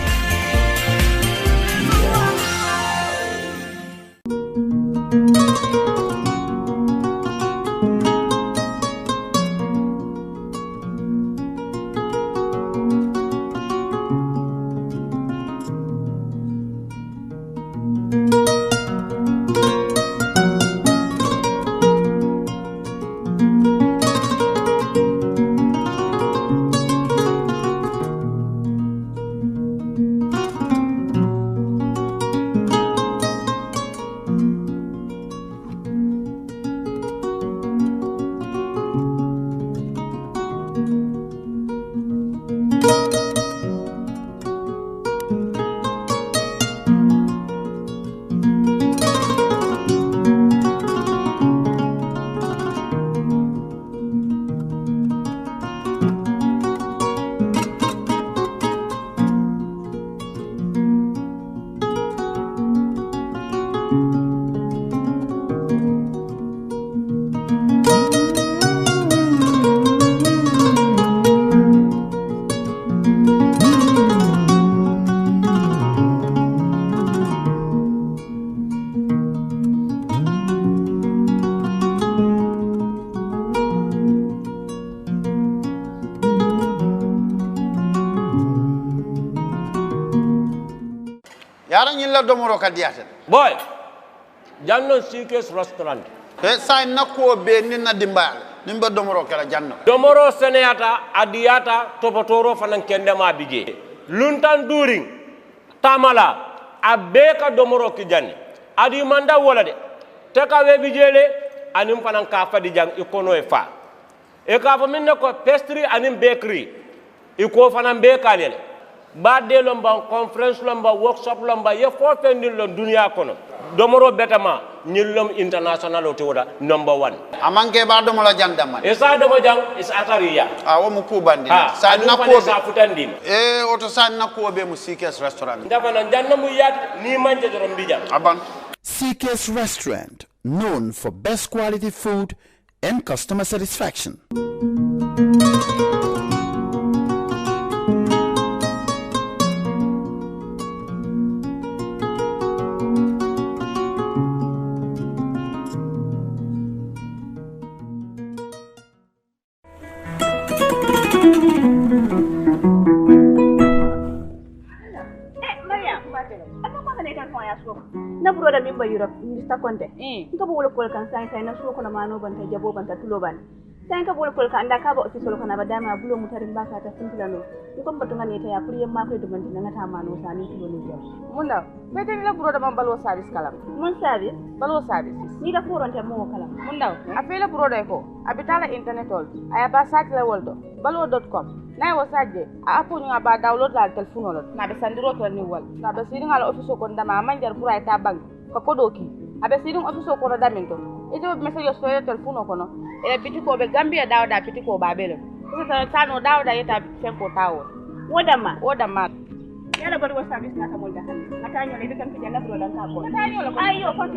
Yaran yilla domoro kadiyata. Boy, janno Sikes restaurant. Sa nakko be ninna dimbal. Nimba domoro kala janno. Domoro seneyata adiyata topotoro fanan kendema bije. Luntan during tamala abeka domoro kijani. Adi manda wala de. Teka we bijele anim fanan ka fadi jang ikono e fa. E ka fa minne ko pastry anim bakery. Iko fanan be kalele. Badde lomba conference lomba workshop lomba ye fo fendil lon dunia kono domoro betama nyillom international o toda number 1 amanke ba domo la jandama e sa domo jang is atariya wo mu kubandi sa nakko sa futandi oto sa nakko be mu Sikes restaurant ndafa nan janna mu yat ni manje dorom bijam aban Sikes Restaurant, known for best quality food and customer satisfaction. na broda mimba Europe Mr. Conte nka bo wol kol kan sai na so ko na mano banta jabo banta tulo ban Sai ka bol kol ka anda ka ba official kana ba dama bulo mutarin baka ta funtilano ni kon batunga ne ta ya puri yamma ko dumanti nga ta mano sani kilo ni jam munda pete ni la buro da man balwo service kalam mon service balwo service ni da furonte mo kala munda afela buro da ko abitala internet all aya ba site la woldo balwo.com na wo sajje a apu nga ba download la telephone lot na be sandiro to ni wal na be sidin ala official ko ndama manjar pura ta bank ko kodoki abe sidin official ko da minto ito message yo soyo telephone ko no e bitiko be Gambia dawda bitiko babelo ko ta tano dawda yeta fenko tawo wodama yala balwo service na kamol da han atanyo le kan pija na bro dan ka ko ayo ko ta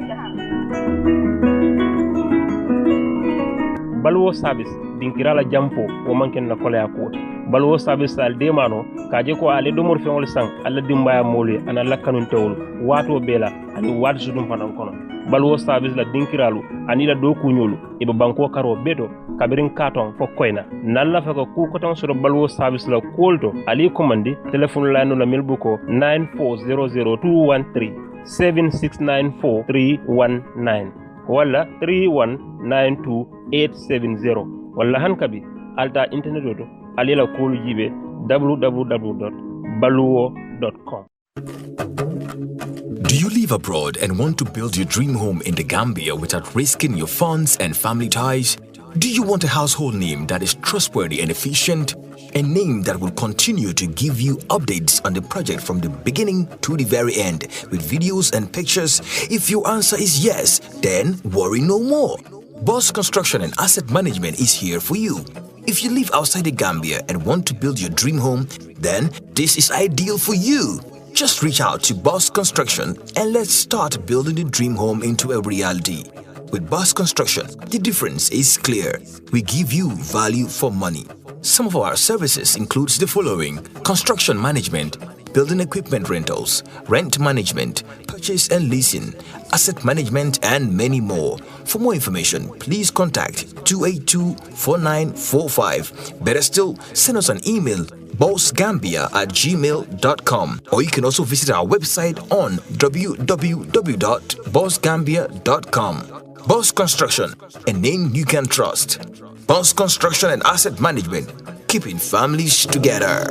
balwo service dinkirala jampo o manken na kolaya ko balwo service al demano kaje ko ale domor feŋol sang alla dimbaya molu ana lakkanun tewol wato bela ani wat sudum fanan kono balwo service la dinkiralu ani la do kunyolu e banko karo beto kabirin katon fo koyna nalla fa ko ku ko tan so balwo service la kolto ali commandi telephone la no la milbuko 9400213 7694319 wala 3192870 wala hankabi alta internet oto alila kolu jibe www.baluwo.com. Do you live abroad and want to build your dream home in the Gambia without risking your funds and family ties? Do you want a household name that is trustworthy and efficient? A name that will continue to give you updates on the project from the beginning to the very end with videos and pictures? If your answer is yes, then worry no more. Boss Construction and Asset Management is here for you. If you live outside the Gambia and want to build your dream home, then this is ideal for you. Just reach out to Boss Construction and let's start building the dream home into a reality. With Boss Construction, the difference is clear. We give you value for money. Some of our services includes the following: construction management, building equipment rentals, rent management, purchase and leasing, asset management, and many more. For more information, please contact 282-4945. Better still, send us an email, bossgambia@gmail.com, or you can also visit our website on www.bossgambia.com. Boss Construction, a name you can trust. Boss Construction and Asset Management, keeping families together.